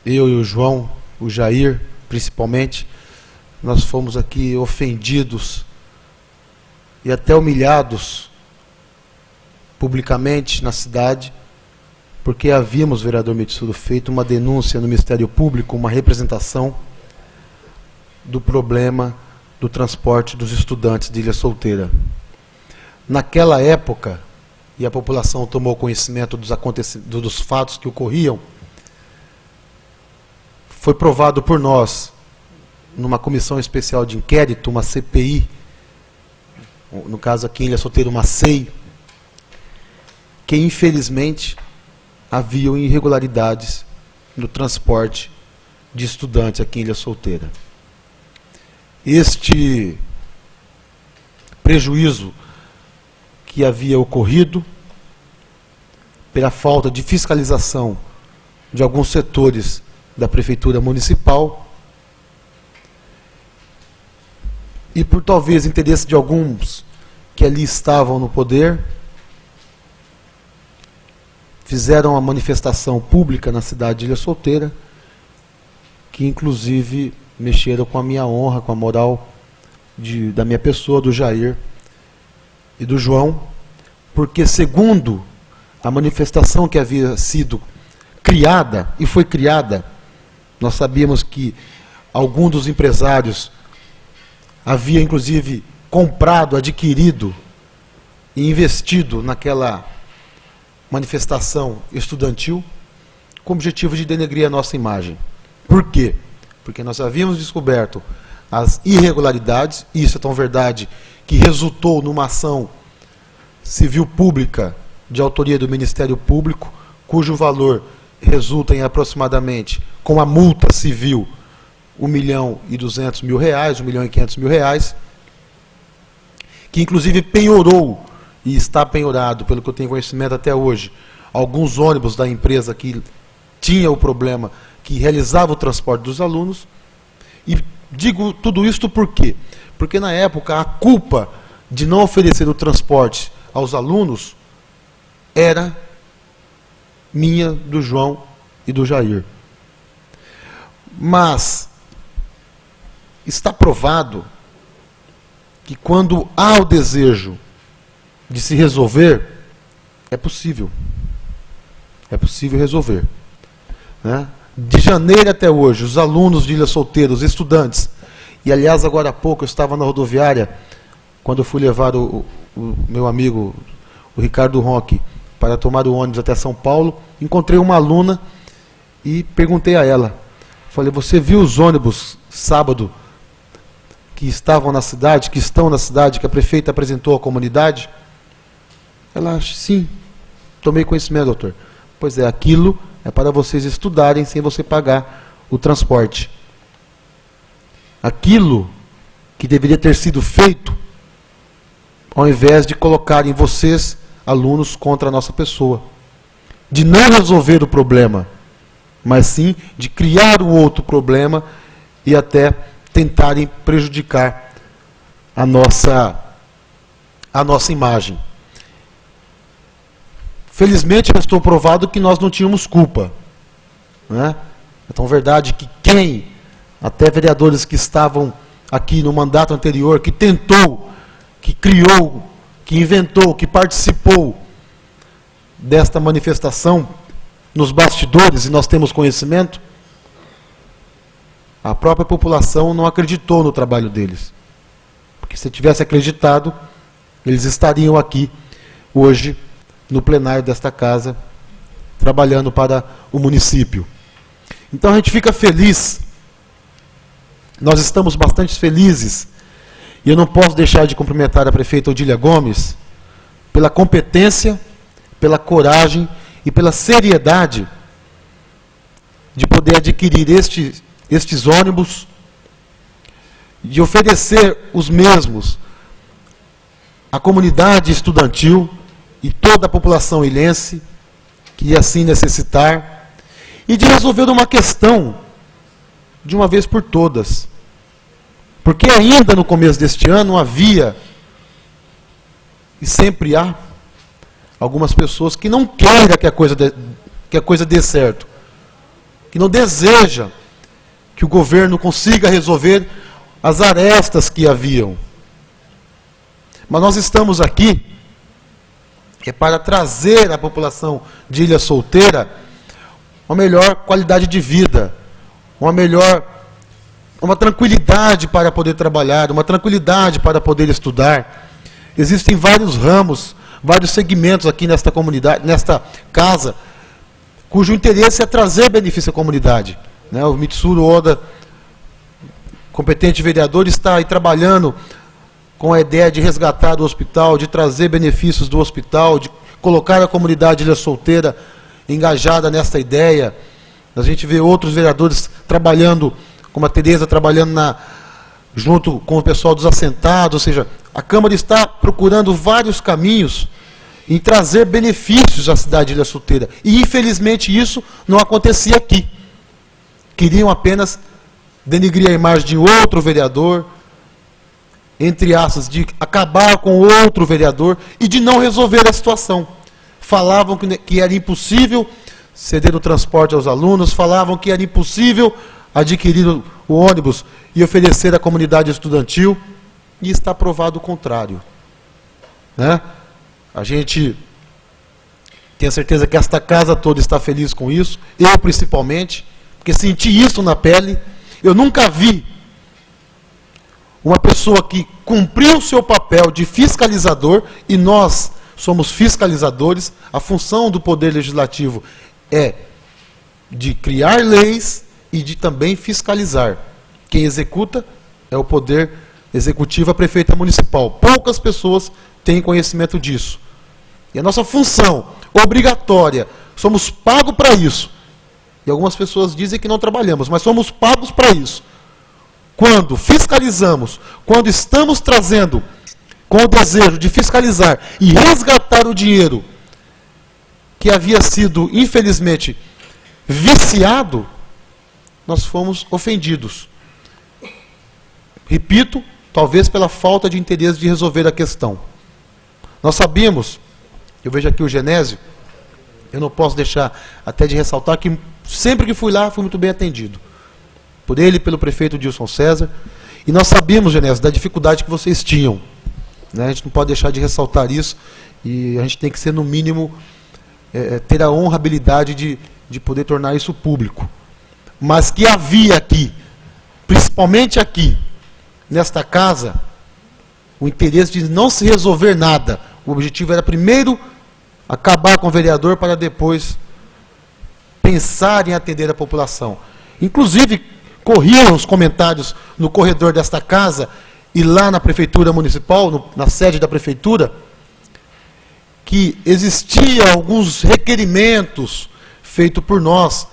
eu e o João, o Jair, principalmente, nós fomos aqui ofendidos e até humilhados publicamente na cidade, porque havíamos, vereador Mitsuru, feito uma denúncia no Ministério Público, uma representação do problema do transporte dos estudantes de Ilha Solteira. Naquela época, e a população tomou conhecimento dos fatos que ocorriam, foi provado por nós, numa comissão especial de inquérito, uma CPI, no caso aqui em Ilha Solteira, uma SEI, que infelizmente haviam irregularidades no transporte de estudantes aqui em Ilha Solteira. Este prejuízo que havia ocorrido pela falta de fiscalização de alguns setores da Prefeitura Municipal e por talvez interesse de alguns que ali estavam no poder, fizeram uma manifestação pública na cidade de Ilha Solteira, que inclusive mexeram com a minha honra, com a moral da minha pessoa, do Jair e do João, porque segundo a manifestação que havia sido criada, e foi criada, nós sabíamos que algum dos empresários havia inclusive comprado, adquirido e investido naquela manifestação estudantil com o objetivo de denegrir a nossa imagem. Por quê? Porque nós havíamos descoberto as irregularidades, e isso é tão verdade que resultou numa ação civil pública de autoria do Ministério Público, cujo valor resulta em aproximadamente, com a multa civil, R$1.200.000, R$1.500.000, que inclusive penhorou, e está penhorado, pelo que eu tenho conhecimento até hoje, alguns ônibus da empresa que tinha o problema, que realizava o transporte dos alunos. E digo tudo isto por quê? Porque na época a culpa de não oferecer o transporte aos alunos era minha, do João e do Jair. Mas está provado que quando há o desejo de se resolver, é possível. É possível resolver. Né? De janeiro até hoje, os alunos de Ilha Solteira, os estudantes, e aliás, agora há pouco eu estava na rodoviária, quando eu fui levar o meu amigo, o Ricardo Roque, para tomar o ônibus até São Paulo, encontrei uma aluna e perguntei a ela, falei, você viu os ônibus sábado que estavam na cidade, que estão na cidade, que a prefeita apresentou à comunidade? Ela, sim, tomei conhecimento, doutor. Pois é, aquilo é para vocês estudarem sem você pagar o transporte. Aquilo que deveria ter sido feito, ao invés de colocarem vocês, alunos, contra a nossa pessoa. De não resolver o problema, mas sim de criar um outro problema e até tentarem prejudicar a nossa imagem. Felizmente, restou provado que nós não tínhamos culpa. Né? Então, é verdade que quem, até vereadores que estavam aqui no mandato anterior, que tentou, que criou, que inventou, que participou desta manifestação nos bastidores, e nós temos conhecimento, a própria população não acreditou no trabalho deles. Porque se tivesse acreditado, eles estariam aqui hoje, no plenário desta casa, trabalhando para o município. Então a gente fica feliz, nós estamos bastante felizes, e eu não posso deixar de cumprimentar a prefeita Odília Gomes pela competência, pela coragem e pela seriedade de poder adquirir estes ônibus, de oferecer os mesmos à comunidade estudantil e toda a população ilhense que assim necessitar, e de resolver uma questão de uma vez por todas. Porque ainda no começo deste ano havia, e sempre há, algumas pessoas que não querem que a coisa dê certo, que não deseja que o governo consiga resolver as arestas que haviam. Mas nós estamos aqui para trazer à população de Ilha Solteira uma melhor qualidade de vida, uma tranquilidade para poder trabalhar, uma tranquilidade para poder estudar. Existem vários ramos, vários segmentos aqui nesta comunidade, nesta casa, cujo interesse é trazer benefício à comunidade. Né? O Mitsuru Oda, competente vereador, está aí trabalhando com a ideia de resgatar o hospital, de trazer benefícios do hospital, de colocar a comunidade Ilha Solteira engajada nesta ideia. A gente vê outros vereadores trabalhando, como a Tereza trabalhando junto com o pessoal dos assentados, ou seja, a Câmara está procurando vários caminhos em trazer benefícios à cidade de Ilha Solteira. E, infelizmente, isso não acontecia aqui. Queriam apenas denegrir a imagem de outro vereador, entre aspas, de acabar com outro vereador e de não resolver a situação. Falavam que era impossível ceder o transporte aos alunos, falavam que era impossível adquirir o ônibus e oferecer à comunidade estudantil, e está provado o contrário. Né? A gente tem a certeza que esta casa toda está feliz com isso, eu principalmente, porque senti isso na pele. Eu nunca vi uma pessoa que cumpriu o seu papel de fiscalizador, e nós somos fiscalizadores. A função do Poder Legislativo é de criar leis e de também fiscalizar. Quem executa é o poder executivo, a prefeita municipal. Poucas pessoas têm conhecimento disso. E a nossa função obrigatória, somos pagos para isso. E algumas pessoas dizem que não trabalhamos, mas somos pagos para isso. Quando fiscalizamos, quando estamos trazendo com o desejo de fiscalizar e resgatar o dinheiro que havia sido, infelizmente, viciado, nós fomos ofendidos. Repito, talvez pela falta de interesse de resolver a questão. Nós sabíamos, eu vejo aqui o Genésio, eu não posso deixar até de ressaltar que sempre que fui lá, fui muito bem atendido. Por ele e pelo prefeito Dilson César. E nós sabíamos, Genésio, da dificuldade que vocês tinham. Né? A gente não pode deixar de ressaltar isso. E a gente tem que ser, no mínimo, ter a honrabilidade de poder tornar isso público. Mas que havia aqui, principalmente aqui, nesta casa, o interesse de não se resolver nada. O objetivo era primeiro acabar com o vereador para depois pensar em atender a população. Inclusive, corriam os comentários no corredor desta casa e lá na prefeitura municipal, na sede da prefeitura, que existia alguns requerimentos feitos por nós,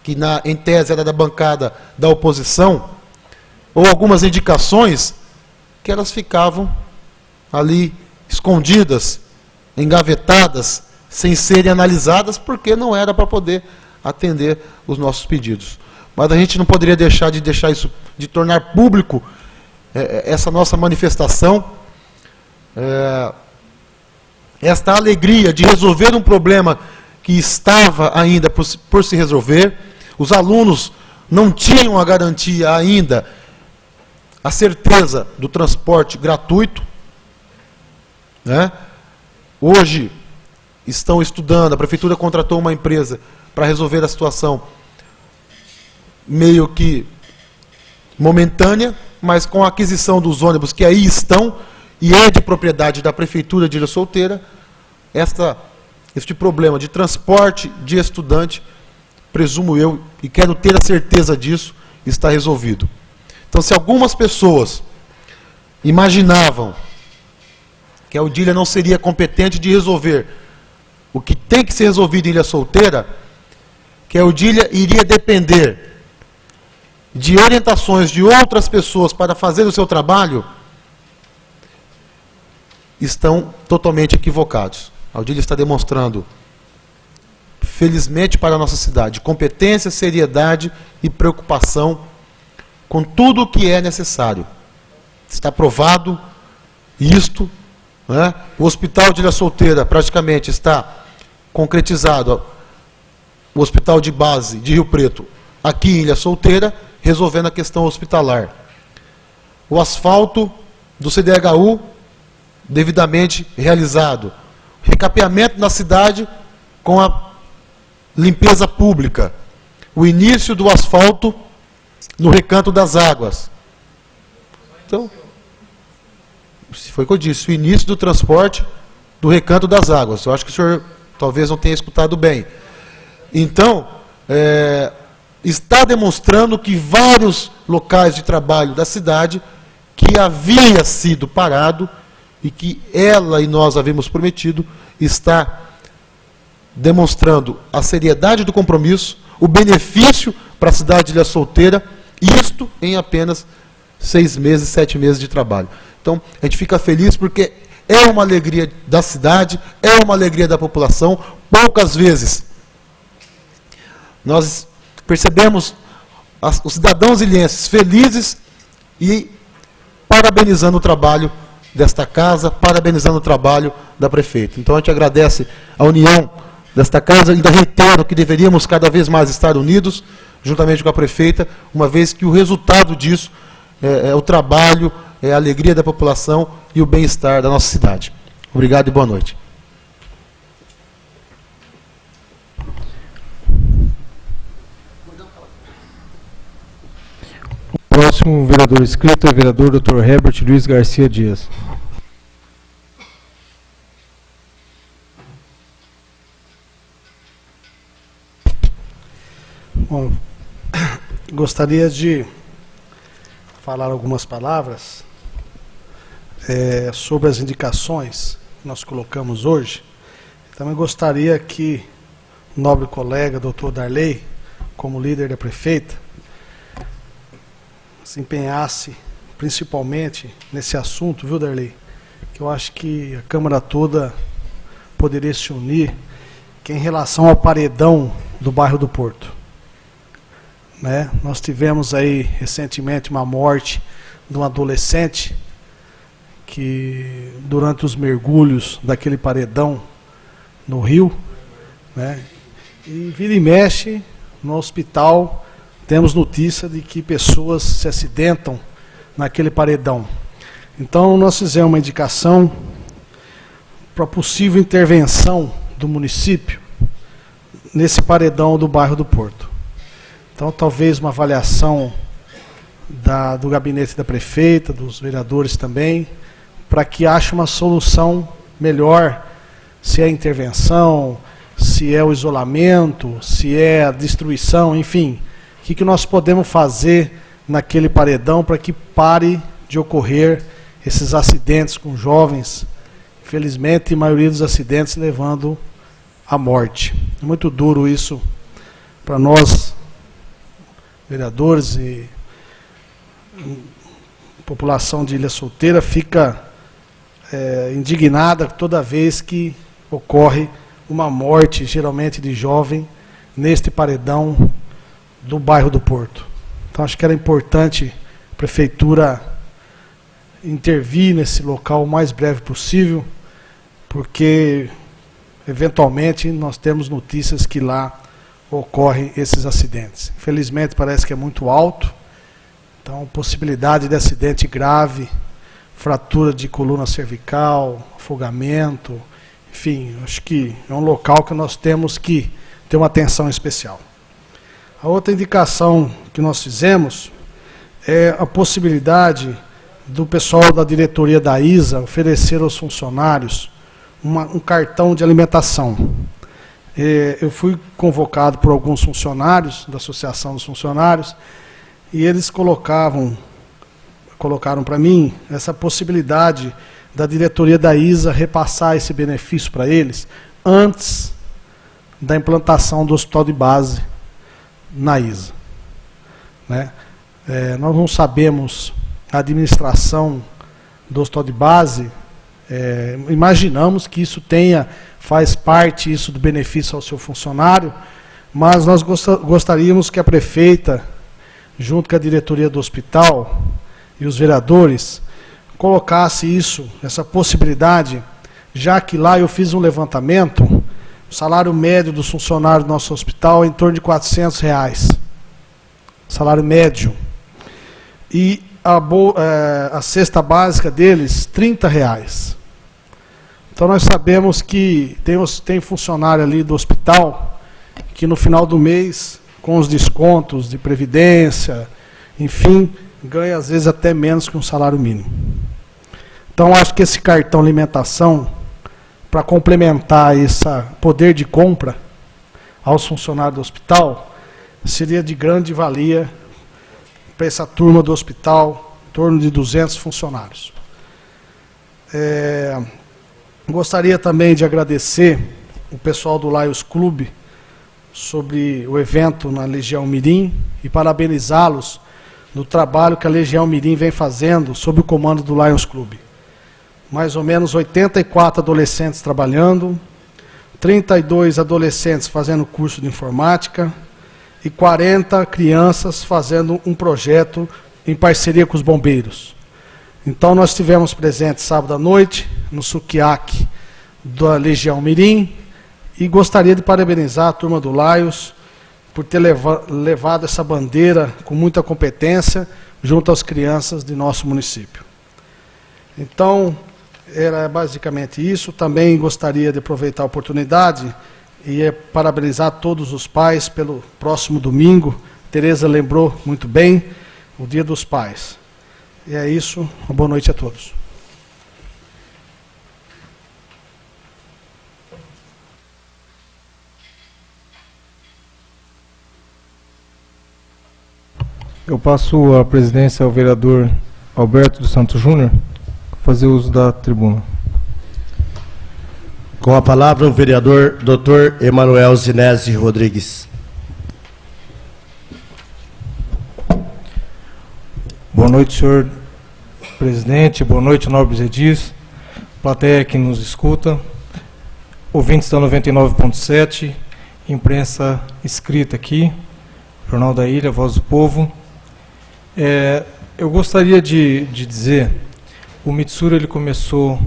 que em tese era da bancada da oposição, ou algumas indicações que elas ficavam ali escondidas, engavetadas, sem serem analisadas, porque não era para poder atender os nossos pedidos. Mas a gente não poderia deixar isso, de tornar público essa nossa manifestação, esta alegria de resolver um problema que estava ainda por se resolver. Os alunos não tinham a garantia ainda, a certeza do transporte gratuito, né? Hoje estão estudando, a prefeitura contratou uma empresa para resolver a situação meio que momentânea, mas com a aquisição dos ônibus que aí estão, e é de propriedade da prefeitura de Ilha Solteira, este problema de transporte de estudante, presumo eu, e quero ter a certeza disso, está resolvido. Então, se algumas pessoas imaginavam que a Odília não seria competente de resolver o que tem que ser resolvido em Ilha Solteira, que a Odília iria depender de orientações de outras pessoas para fazer o seu trabalho, estão totalmente equivocados. A Odília está demonstrando, felizmente para a nossa cidade, competência, seriedade e preocupação com tudo o que é necessário. Está provado isto, né? O Hospital de Ilha Solteira praticamente está concretizado, o Hospital de Base de Rio Preto, aqui em Ilha Solteira, resolvendo a questão hospitalar. O asfalto do CDHU, devidamente realizado. Recapeamento na cidade com a limpeza pública. O início do asfalto no Recanto das Águas. Então, foi o que eu disse, o início do transporte do Recanto das Águas. Eu acho que o senhor talvez não tenha escutado bem. Então, está demonstrando que vários locais de trabalho da cidade que havia sido parado e que ela e nós havíamos prometido, está demonstrando a seriedade do compromisso, o benefício para a cidade de Ilha Solteira, isto em apenas 6 meses, 7 meses de trabalho. Então, a gente fica feliz porque é uma alegria da cidade, é uma alegria da população. Poucas vezes nós percebemos os cidadãos ilhenses felizes e parabenizando o trabalho desta casa, parabenizando o trabalho da prefeita. Então a gente agradece a união desta casa, ainda reitero que deveríamos cada vez mais estar unidos, juntamente com a prefeita, uma vez que o resultado disso é o trabalho, é a alegria da população e o bem-estar da nossa cidade. Obrigado e boa noite. O próximo vereador inscrito é o vereador Dr. Herbert Luiz Garcia Dias. Bom, gostaria de falar algumas palavras sobre as indicações que nós colocamos hoje. Também gostaria que o nobre colega, doutor Darley, como líder da prefeita, se empenhasse principalmente nesse assunto, viu, Darley? Que eu acho que a Câmara toda poderia se unir, que é em relação ao paredão do bairro do Porto. Né? Nós tivemos aí recentemente uma morte de um adolescente que, durante os mergulhos daquele paredão no rio, né? E vira e mexe no hospital, temos notícia de que pessoas se acidentam naquele paredão. Então nós fizemos uma indicação para possível intervenção do município nesse paredão do bairro do Porto. Então talvez uma avaliação do gabinete da prefeita, dos vereadores também, para que ache uma solução melhor, se é intervenção, se é o isolamento, se é a destruição, enfim, o que nós podemos fazer naquele paredão para que pare de ocorrer esses acidentes com jovens, infelizmente a maioria dos acidentes levando à morte. É muito duro isso para nós, vereadores, e a população de Ilha Solteira fica indignada toda vez que ocorre uma morte, geralmente de jovem, neste paredão do bairro do Porto. Então acho que era importante a prefeitura intervir nesse local o mais breve possível, porque eventualmente nós temos notícias que lá ocorrem esses acidentes. Infelizmente parece que é muito alto, então possibilidade de acidente grave, fratura de coluna cervical, afogamento, enfim, acho que é um local que nós temos que ter uma atenção especial. A outra indicação que nós fizemos é a possibilidade do pessoal da diretoria da ISA oferecer aos funcionários um cartão de alimentação. Eu fui convocado por alguns funcionários, da Associação dos Funcionários, e eles colocaram para mim essa possibilidade da diretoria da ISA repassar esse benefício para eles antes da implantação do hospital de base na ISA. Né? Nós não sabemos a administração do hospital de base, imaginamos que isso faz parte isso do benefício ao seu funcionário, mas nós gostaríamos que a prefeita, junto com a diretoria do hospital e os vereadores, colocasse essa possibilidade, já que lá eu fiz um levantamento, o salário médio dos funcionários do nosso hospital é em torno de R$400, salário médio, e a cesta básica deles, R$30. Então nós sabemos que tem funcionário ali do hospital que no final do mês, com os descontos de previdência, enfim, ganha às vezes até menos que um salário mínimo. Então acho que esse cartão alimentação, para complementar esse poder de compra aos funcionários do hospital, seria de grande valia para essa turma do hospital, em torno de 200 funcionários. Gostaria também de agradecer o pessoal do Lions Club sobre o evento na Legião Mirim e parabenizá-los no trabalho que a Legião Mirim vem fazendo sob o comando do Lions Club. Mais ou menos 84 adolescentes trabalhando, 32 adolescentes fazendo curso de informática e 40 crianças fazendo um projeto em parceria com os bombeiros. Então nós estivemos presentes sábado à noite no Sukiak da Legião Mirim e gostaria de parabenizar a turma do Lions por ter levado essa bandeira com muita competência junto às crianças de nosso município. Então, era basicamente isso. Também gostaria de aproveitar a oportunidade e parabenizar todos os pais pelo próximo domingo. Tereza lembrou muito bem, o Dia dos Pais. E é isso, uma boa noite a todos. Eu passo a presidência ao vereador Alberto dos Santos Júnior, fazer uso da tribuna. Com a palavra o vereador Dr. Emanuel Zinesi Rodrigues. Boa noite, senhor presidente. Boa noite, nobres edis, plateia que nos escuta, ouvintes da 99.7, imprensa escrita aqui, Jornal da Ilha, Voz do Povo. Eu gostaria de dizer, o Mitsuru ele começou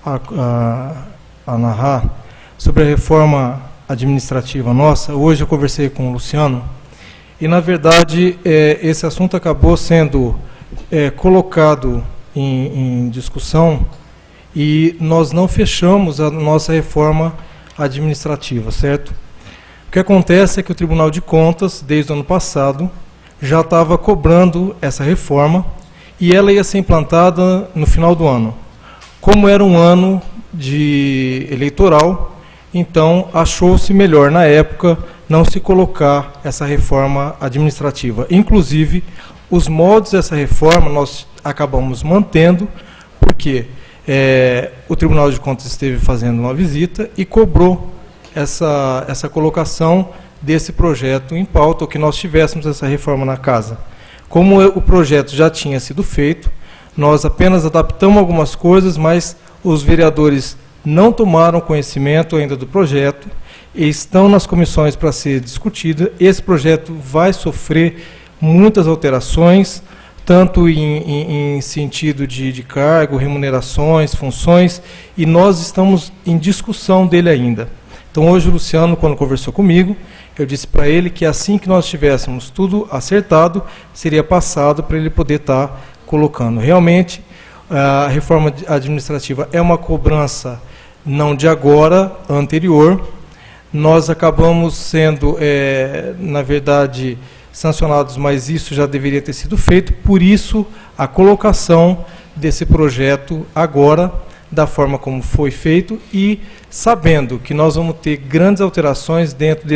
a narrar sobre a reforma administrativa nossa. Hoje eu conversei com o Luciano e, na verdade, esse assunto acabou sendo colocado em discussão e nós não fechamos a nossa reforma administrativa, certo? O que acontece é que o Tribunal de Contas, desde o ano passado, já estava cobrando essa reforma e ela ia ser implantada no final do ano. Como era um ano de eleitoral, então achou-se melhor na época não se colocar essa reforma administrativa. Inclusive, os moldes dessa reforma nós acabamos mantendo, porque o Tribunal de Contas esteve fazendo uma visita e cobrou essa colocação desse projeto em pauta, ou que nós tivéssemos essa reforma na casa. Como o projeto já tinha sido feito, nós apenas adaptamos algumas coisas, mas os vereadores não tomaram conhecimento ainda do projeto e estão nas comissões para ser discutido. Esse projeto vai sofrer muitas alterações, tanto em sentido de cargo, remunerações, funções, e nós estamos em discussão dele ainda. Então, hoje o Luciano, quando conversou comigo, eu disse para ele que assim que nós tivéssemos tudo acertado, seria passado para ele poder estar colocando. Realmente, a reforma administrativa é uma cobrança não de agora, anterior. Nós acabamos sendo, na verdade, sancionados, mas isso já deveria ter sido feito, por isso a colocação desse projeto agora, da forma como foi feito, e sabendo que nós vamos ter grandes alterações dentro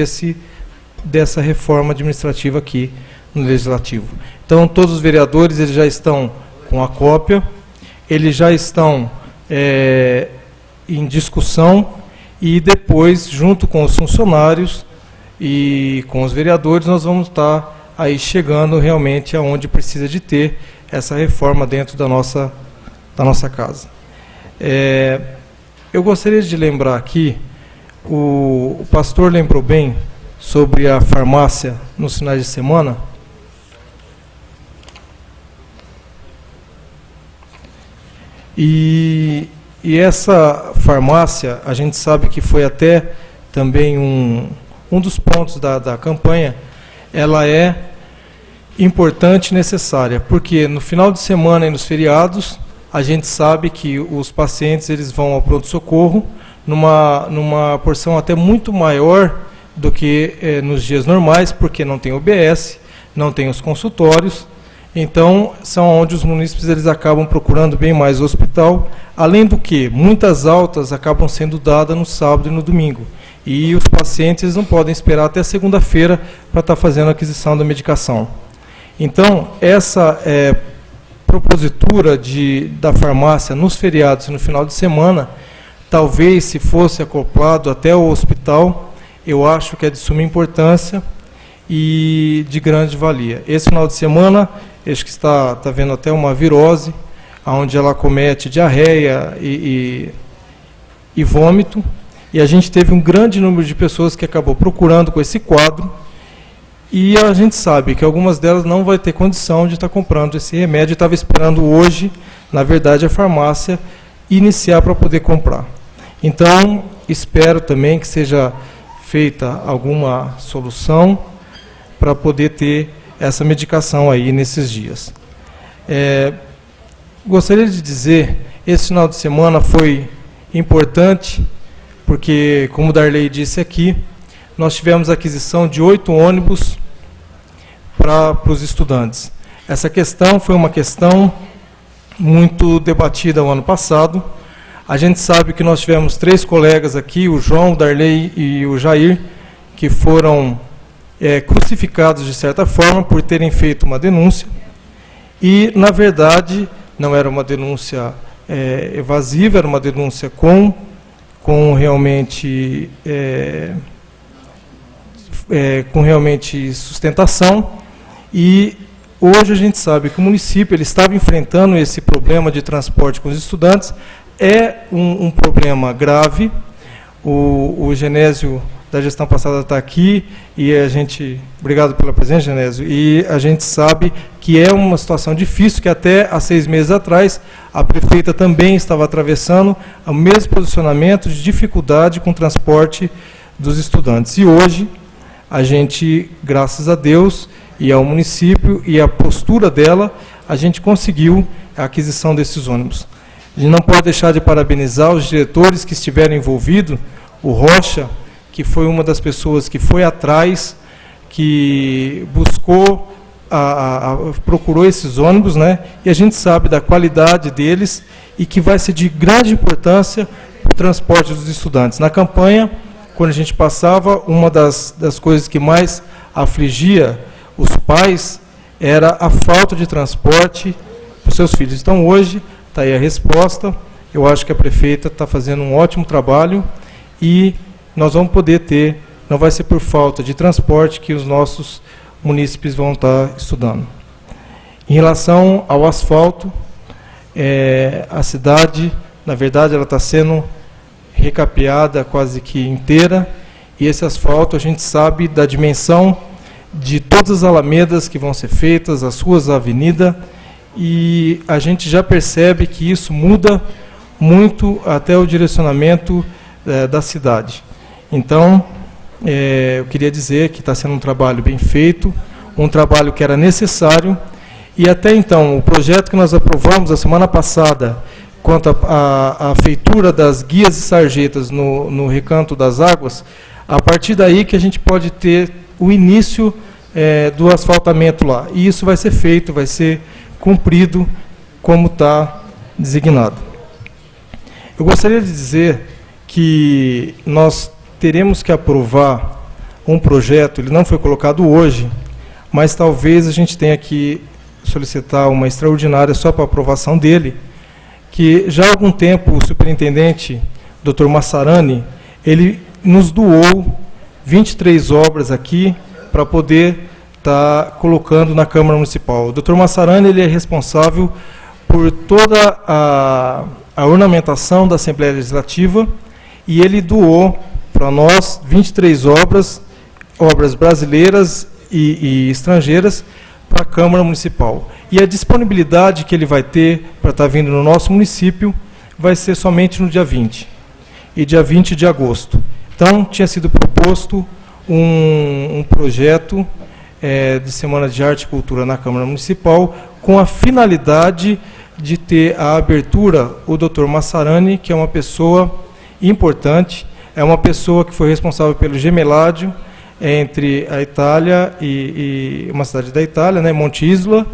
dessa reforma administrativa aqui no Legislativo. Então, todos os vereadores eles já estão com a cópia, eles já estão em discussão, e depois, junto com os funcionários e com os vereadores, nós vamos estar aí chegando realmente aonde precisa de ter essa reforma dentro da nossa casa. Eu gostaria de lembrar aqui, o pastor lembrou bem sobre a farmácia nos finais de semana. E essa farmácia, a gente sabe que foi até também um dos pontos da campanha, ela é importante e necessária, porque no final de semana e nos feriados, a gente sabe que os pacientes eles vão ao pronto-socorro numa porção até muito maior do que nos dias normais, porque não tem OBS, não tem os consultórios. Então, são onde os munícipes eles acabam procurando bem mais o hospital, além do que muitas altas acabam sendo dadas no sábado e no domingo. E os pacientes não podem esperar até segunda-feira para estar fazendo a aquisição da medicação. Então, essa propositura da farmácia nos feriados e no final de semana, talvez se fosse acoplado até o hospital, eu acho que é de suma importância e de grande valia. Esse final de semana, acho que está havendo até uma virose, onde ela comete diarreia e vômito, e a gente teve um grande número de pessoas que acabou procurando com esse quadro, e a gente sabe que algumas delas não vai ter condição de estar comprando esse remédio, estava esperando hoje, na verdade, a farmácia iniciar para poder comprar. Então, espero também que seja feita alguma solução para poder ter essa medicação aí nesses dias. Gostaria de dizer, esse final de semana foi importante, porque, como o Darley disse aqui, nós tivemos a aquisição de 8 ônibus para os estudantes. Essa questão foi uma questão muito debatida o ano passado. A gente sabe que nós tivemos 3 colegas aqui, o João, o Darley e o Jair, que foram crucificados de certa forma por terem feito uma denúncia e, na verdade, não era uma denúncia evasiva, era uma denúncia com realmente sustentação. E hoje a gente sabe que o município ele estava enfrentando esse problema de transporte com os estudantes. É um problema grave. O Genésio da gestão passada está aqui e a gente, obrigado pela presença, Genésio, e a gente sabe que é uma situação difícil, que até há 6 meses atrás a prefeita também estava atravessando o mesmo posicionamento de dificuldade com o transporte dos estudantes. E hoje a gente, graças a Deus e ao município e à postura dela, a gente conseguiu a aquisição desses ônibus. A gente não pode deixar de parabenizar os diretores que estiveram envolvidos, o Rocha, que foi uma das pessoas que foi atrás, que buscou, procurou esses ônibus, né? E a gente sabe da qualidade deles e que vai ser de grande importância para o transporte dos estudantes. Na campanha, quando a gente passava, uma das coisas que mais afligia os pais era a falta de transporte para os seus filhos. Então, hoje, está aí a resposta. Eu acho que a prefeita está fazendo um ótimo trabalho e nós vamos poder ter, não vai ser por falta de transporte que os nossos munícipes vão estar estudando. Em relação ao asfalto, a cidade, na verdade, ela está sendo recapeada quase que inteira, e esse asfalto a gente sabe da dimensão de todas as alamedas que vão ser feitas, as ruas da avenida, e a gente já percebe que isso muda muito até o direcionamento da cidade. Então, eu queria dizer que está sendo um trabalho bem feito, um trabalho que era necessário, e até então, o projeto que nós aprovamos a semana passada, quanto à feitura das guias e sarjetas no Recanto das Águas, a partir daí que a gente pode ter o início do asfaltamento lá. E isso vai ser feito, vai ser cumprido como está designado. Eu gostaria de dizer que nós teremos que aprovar um projeto, ele não foi colocado hoje, mas talvez a gente tenha que solicitar uma extraordinária só para aprovação dele, que já há algum tempo o superintendente, Dr. Massarani, ele nos doou 23 obras aqui para poder estar colocando na Câmara Municipal. O Dr. Massarani ele é responsável por toda a ornamentação da Assembleia Legislativa e ele doou para nós 23 obras brasileiras e estrangeiras para a Câmara Municipal. E a disponibilidade que ele vai ter para estar vindo no nosso município vai ser somente no dia 20, e dia 20 de agosto. Então, tinha sido proposto um projeto de Semana de Arte e Cultura na Câmara Municipal, com a finalidade de ter a abertura o Dr. Massarani, que é uma pessoa importante, é uma pessoa que foi responsável pelo gemeládio entre a Itália e uma cidade da Itália, né, Monte Isola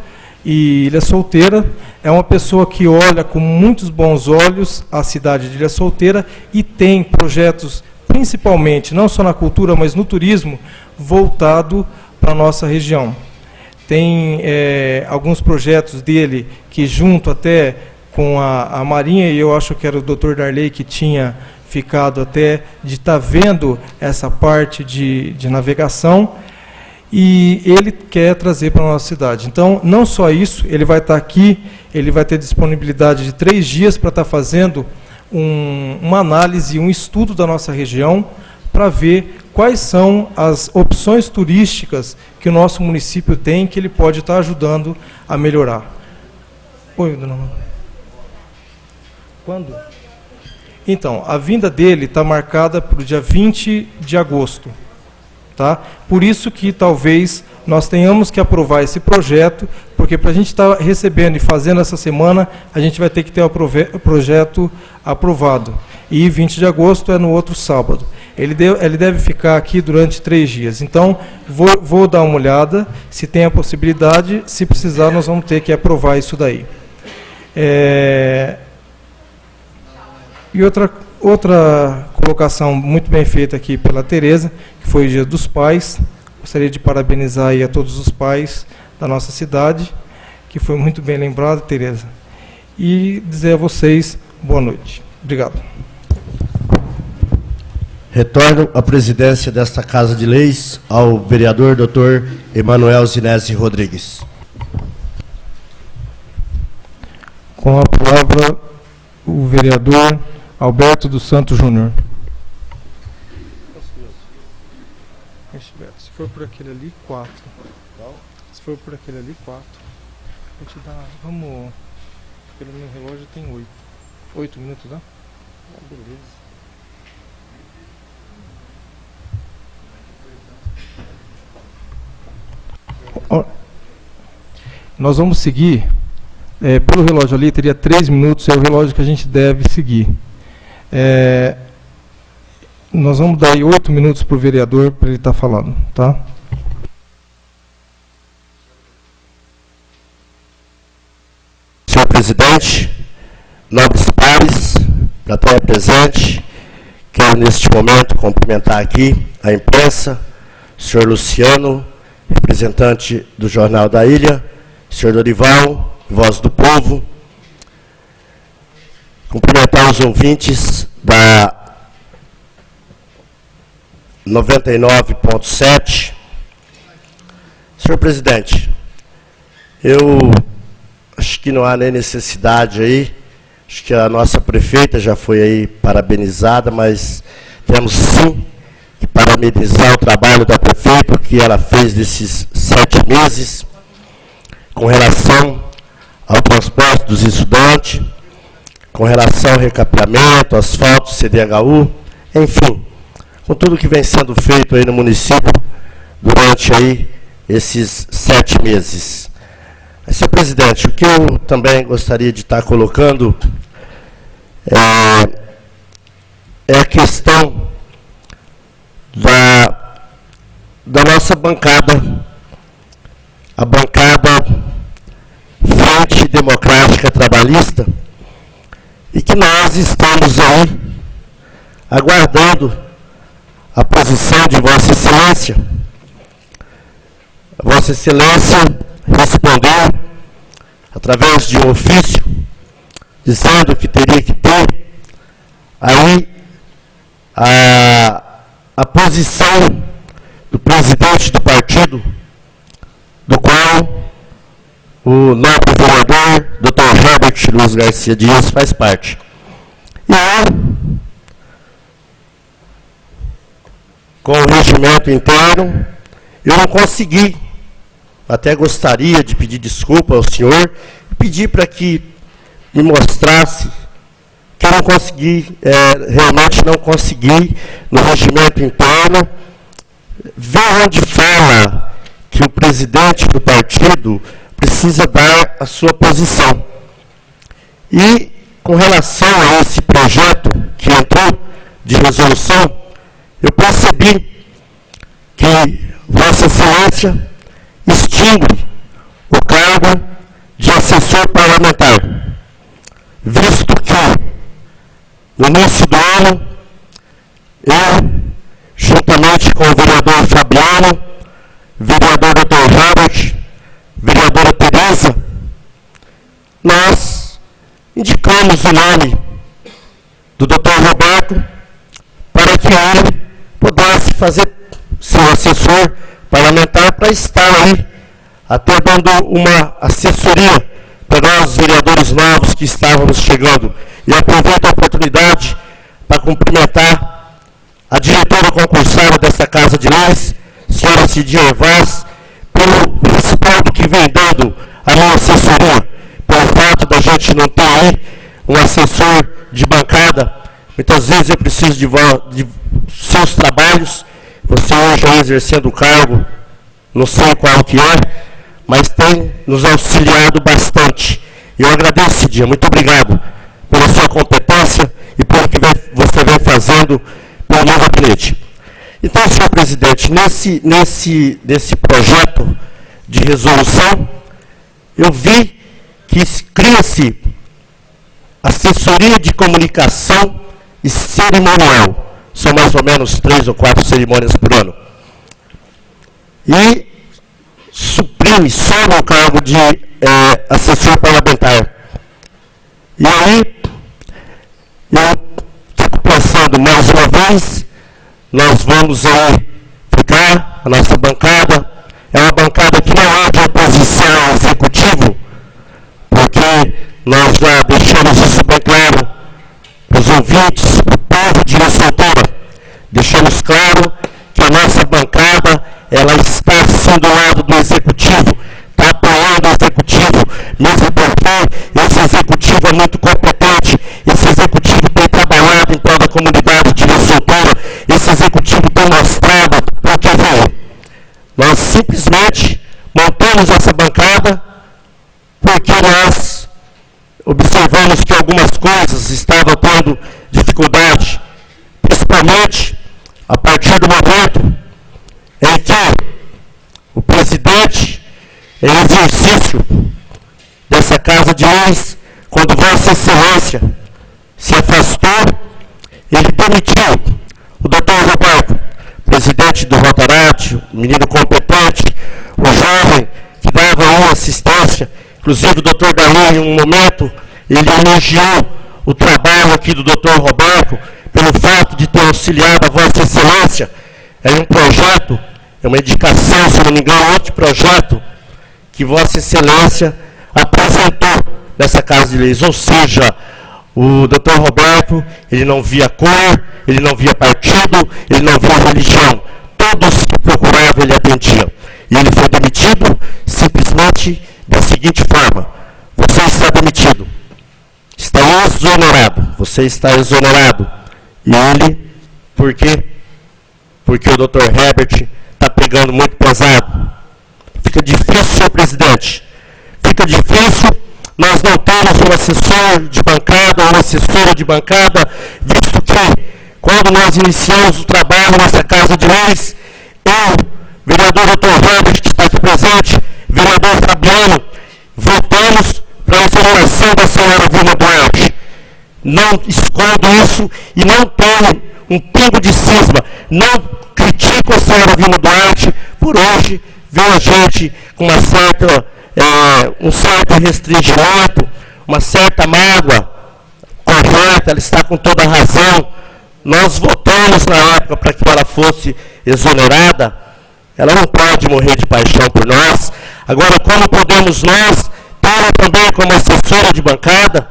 e Ilha Solteira. É uma pessoa que olha com muitos bons olhos a cidade de Ilha Solteira e tem projetos, principalmente, não só na cultura, mas no turismo, voltado para a nossa região. Tem alguns projetos dele que, junto até com a Marinha, e eu acho que era o Dr. Darley que tinha ficado até de estar vendo essa parte de navegação, e ele quer trazer para a nossa cidade. Então, não só isso, ele vai estar aqui, ele vai ter disponibilidade de 3 dias para estar fazendo uma análise, um estudo da nossa região, para ver quais são as opções turísticas que o nosso município tem, que ele pode estar ajudando a melhorar. Oi, dona Maria. Quando? Então, a vinda dele está marcada para o dia 20 de agosto. Tá? Por isso que talvez nós tenhamos que aprovar esse projeto, porque para a gente estar recebendo e fazendo essa semana, a gente vai ter que ter o projeto aprovado. E 20 de agosto é no outro sábado. Ele deve ficar aqui durante 3 dias. Então, vou dar uma olhada, se tem a possibilidade, se precisar, nós vamos ter que aprovar isso daí. E outra colocação muito bem feita aqui pela Tereza, que foi o Dia dos Pais, Gostaria de parabenizar aí a todos os pais da nossa cidade, que foi muito bem lembrado, Tereza. E dizer a vocês boa noite. Obrigado. Retorno à presidência desta Casa de Leis ao vereador Dr. Emanuel Zinesi Rodrigues. Com a palavra, o vereador Alberto dos Santos Júnior. Se for por aquele ali, 4. Se for por aquele ali, 4. Vou te dar, vamos, pelo meu relógio tem 8. 8 minutos, né? Beleza. Nós vamos seguir, pelo relógio ali, teria 3 minutos, é o relógio que a gente deve seguir. Nós vamos dar aí 8 minutos para o vereador, para ele estar falando, tá? Senhor presidente, nobres pares, plateia presente, quero neste momento cumprimentar aqui a imprensa, o senhor Luciano, representante do Jornal da Ilha, senhor Dorival, Voz do Povo, cumprimentar os ouvintes da 99.7. Senhor presidente, eu acho que não há nem necessidade aí, acho que a nossa prefeita já foi aí parabenizada, mas temos sim que parabenizar o trabalho da prefeita, o que ela fez desses 7 meses, com relação ao transporte dos estudantes, com relação ao recapeamento, asfalto, CDHU, enfim, com tudo que vem sendo feito aí no município durante aí esses 7 meses. Mas, senhor presidente, o que eu também gostaria de estar colocando é a questão da nossa bancada, a bancada Frente Democrática Trabalhista, e que nós estamos aí aguardando a posição de Vossa Excelência. Vossa Excelência respondeu através de um ofício, dizendo que teria que ter aí a posição do presidente do partido, do qual o nobre vereador, Dr. Herbert Luiz Garcia Dias, faz parte. E eu, com o regimento interno, eu não consegui, até gostaria de pedir desculpa ao senhor, e pedir para que me mostrasse que eu não consegui, realmente não consegui, no regimento interno, ver onde fala que o presidente do partido precisa dar a sua posição. E, com relação a esse projeto que entrou de resolução, eu percebi que Vossa Excelência extingue o cargo de assessor parlamentar, visto que, no início do ano, eu, juntamente com o vereador Fabiano, vereador Dr. Robert, vereadora Tereza, nós indicamos o nome do Dr. Roberto para que ele pudesse fazer seu assessor parlamentar para estar aí, até dando uma assessoria para nós, vereadores novos que estávamos chegando. E aproveito a oportunidade para cumprimentar a diretora concursada desta Casa de Leis, senhora Cidinha Vaz, pelo respaldo que vem dando a minha assessoria, pelo fato da gente não ter aí um assessor de bancada. Muitas vezes eu preciso de seus trabalhos, você hoje aí exercendo o cargo, não sei qual que é, mas tem nos auxiliado bastante. Eu agradeço, Cidinha, muito obrigado pela sua competência e pelo que você vem fazendo pelo meu gabinete. Então, senhor presidente, nesse projeto de resolução, eu vi que cria-se assessoria de comunicação e cerimonial. São mais ou menos 3 ou 4 cerimônias por ano. e suprime, some o cargo de assessor parlamentar. E aí, eu fico pensando, mais uma vez, nós vamos aí ficar, a nossa bancada, é uma bancada que não é de oposição ao executivo, porque nós já deixamos isso bem claro para os ouvintes, para o povo de Ilha Solteira. Deixamos claro que a nossa bancada, ela está sim do lado do executivo, está apoiando o executivo, mesmo porque esse executivo é muito competente, esse executivo tem trabalhado em prol da comunidade de Ilha Solteira, esse executivo tem mostrado para que veio. Nós simplesmente montamos essa bancada porque nós observamos que algumas coisas estavam tendo dificuldade, principalmente a partir do momento em que o presidente, em exercício dessa Casa de Leis, quando Vossa Excelência se afastou, ele demitiu o doutor Roberto, presidente do Rotaract, menino competente, o jovem que dava uma assistência. Inclusive o doutor Dalí, em um momento, ele elogiou o trabalho aqui do doutor Roberto pelo fato de ter auxiliado a Vossa Excelência. É um projeto, é uma indicação, se não me engano, outro projeto que Vossa Excelência apresentou nessa Casa de Leis. Ou seja, o doutor Roberto, ele não via cor, ele não via partido, ele não via religião. Todos que procuravam, ele atendia. E ele foi demitido simplesmente da seguinte forma: você está demitido, está exonerado, você está exonerado. E ele, por quê? Porque o doutor Herbert está pegando muito pesado. Fica difícil, senhor presidente, fica difícil. Nós não temos um assessor de bancada ou uma assessora de bancada, visto que, quando nós iniciamos o trabalho nessa Casa de Leis, eu, vereador doutor Herbert, que está aqui presente, vereador Fabiano, votamos para a exoneração da senhora Vilma Duarte. Não escondo isso e não tenho um pingo de cisma. Não critico a senhora Vilma Duarte por hoje ver a gente com uma certa... um certo restringimento, uma certa mágoa correta, ela está com toda a razão. Nós votamos na época para que ela fosse exonerada, ela não pode morrer de paixão por nós. Agora, como podemos nós tê-la também como assessora de bancada?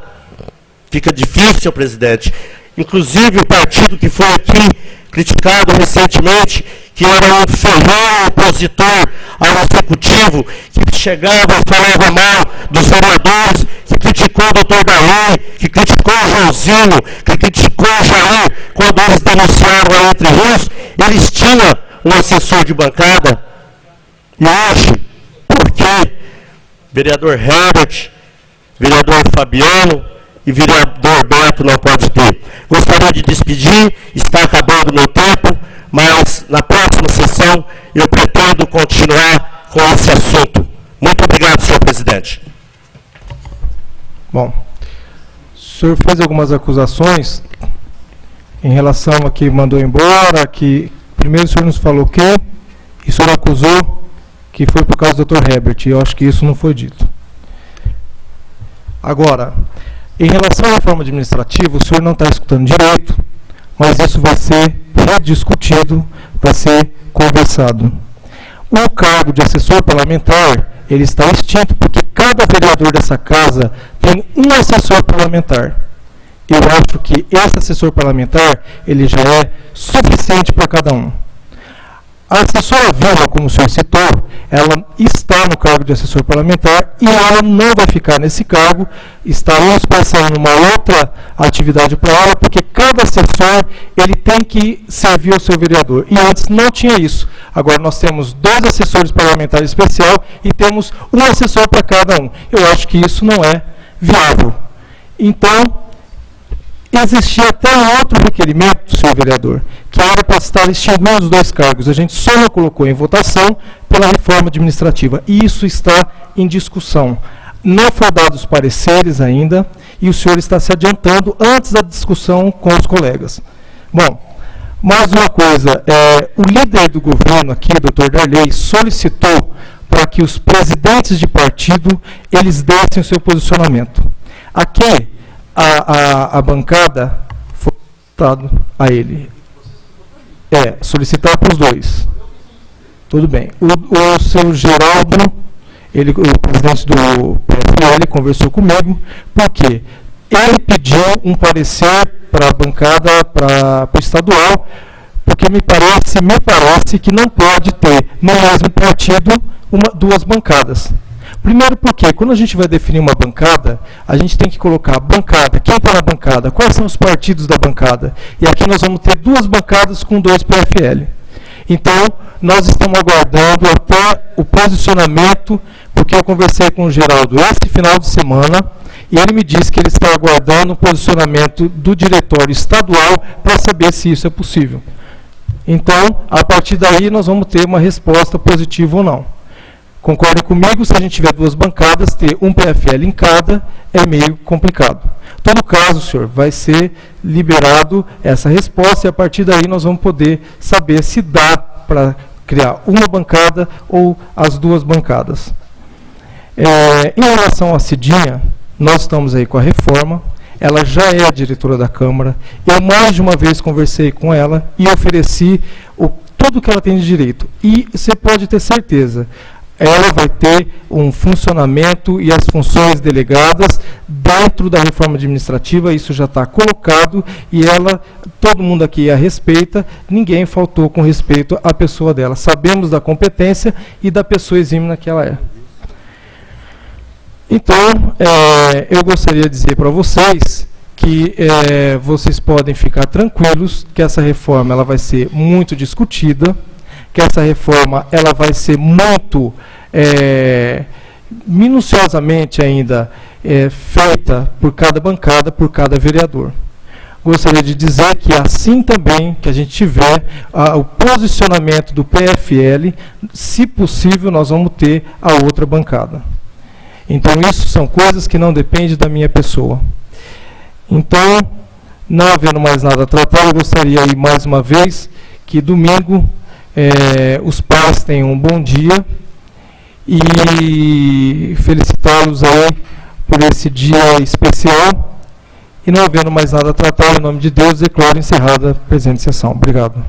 Fica difícil, senhor presidente. Inclusive, o partido que foi aqui criticado recentemente, que era um ferrenho opositor ao executivo, que chegava e falava mal dos vereadores, que criticou o doutor Dalí, que criticou o Joãozinho, que criticou o Jair, quando eles denunciaram a Entre Rios, eles tinham um assessor de bancada. E hoje, por que vereador Herbert, vereador Fabiano e vereador Beto não pode ter? Gostaria de despedir, está acabando o meu tempo, mas na próxima sessão eu pretendo continuar com esse assunto. Muito obrigado, senhor presidente. Bom, o senhor fez algumas acusações em relação a que mandou embora, que primeiro o senhor nos falou que, e o senhor acusou que foi por causa do Dr. Herbert, e eu acho que isso não foi dito. Agora, em relação à reforma administrativa, o senhor não está escutando direito, mas isso vai ser rediscutido, vai ser conversado. O cargo de assessor parlamentar, ele está extinto, porque cada vereador dessa casa tem um assessor parlamentar. Eu acho que esse assessor parlamentar, ele já é suficiente para cada um. A assessora Vilma, como o senhor citou, ela está no cargo de assessor parlamentar e ela não vai ficar nesse cargo. Estaremos passando uma outra atividade para ela, porque cada assessor ele tem que servir ao seu vereador. E antes não tinha isso. Agora nós temos 2 assessores parlamentares especial e temos um assessor para cada um. Eu acho que isso não é viável. Então, existia até um outro requerimento, senhor vereador, que era para estar extinguindo os 2 cargos. A gente só não colocou em votação pela reforma administrativa. E isso está em discussão. Não foram dados pareceres ainda, e o senhor está se adiantando antes da discussão com os colegas. Bom, Mais uma coisa, o líder do governo aqui, o Dr. Darley, solicitou para que os presidentes de partido, eles dessem o seu posicionamento. Aqui, a bancada foi solicitado a ele. Solicitar para os dois. Tudo bem. O seu Geraldo, o presidente do PFL, conversou comigo, porque ele pediu um parecer para a bancada, para o estadual, porque me parece que não pode ter no mesmo partido duas bancadas. Primeiro porque, quando a gente vai definir uma bancada, a gente tem que colocar a bancada, quem está na bancada, quais são os partidos da bancada. E aqui nós vamos ter duas bancadas com 2 PFL. Então, nós estamos aguardando até o posicionamento, porque eu conversei com o Geraldo esse final de semana, e ele me disse que ele está aguardando o posicionamento do diretório estadual para saber se isso é possível. Então, a partir daí, nós vamos ter uma resposta positiva ou não. Concordem comigo, se a gente tiver duas bancadas, ter um PFL em cada é meio complicado. Em todo caso, senhor, vai ser liberado essa resposta e a partir daí nós vamos poder saber se dá para criar uma bancada ou as duas bancadas. Em relação à Cidinha, nós estamos aí com a reforma, ela já é a diretora da Câmara, eu mais de uma vez conversei com ela e ofereci tudo que ela tem de direito. E você pode ter certeza, ela vai ter um funcionamento e as funções delegadas dentro da reforma administrativa, isso já está colocado e todo mundo aqui a respeita, ninguém faltou com respeito à pessoa dela. Sabemos da competência e da pessoa exímia que ela é. Então, eu gostaria de dizer para vocês que vocês podem ficar tranquilos que essa reforma ela vai ser muito discutida, que essa reforma ela vai ser muito minuciosamente ainda feita por cada bancada, por cada vereador. Gostaria de dizer que assim também que a gente tiver o posicionamento do PFL, se possível, nós vamos ter a outra bancada. Então, isso são coisas que não dependem da minha pessoa. Então, não havendo mais nada a tratar, eu gostaria aí mais uma vez que domingo os pais tenham um bom dia e felicitá-los aí por esse dia especial. E não havendo mais nada a tratar, em nome de Deus, declaro encerrada a presente sessão. Obrigado.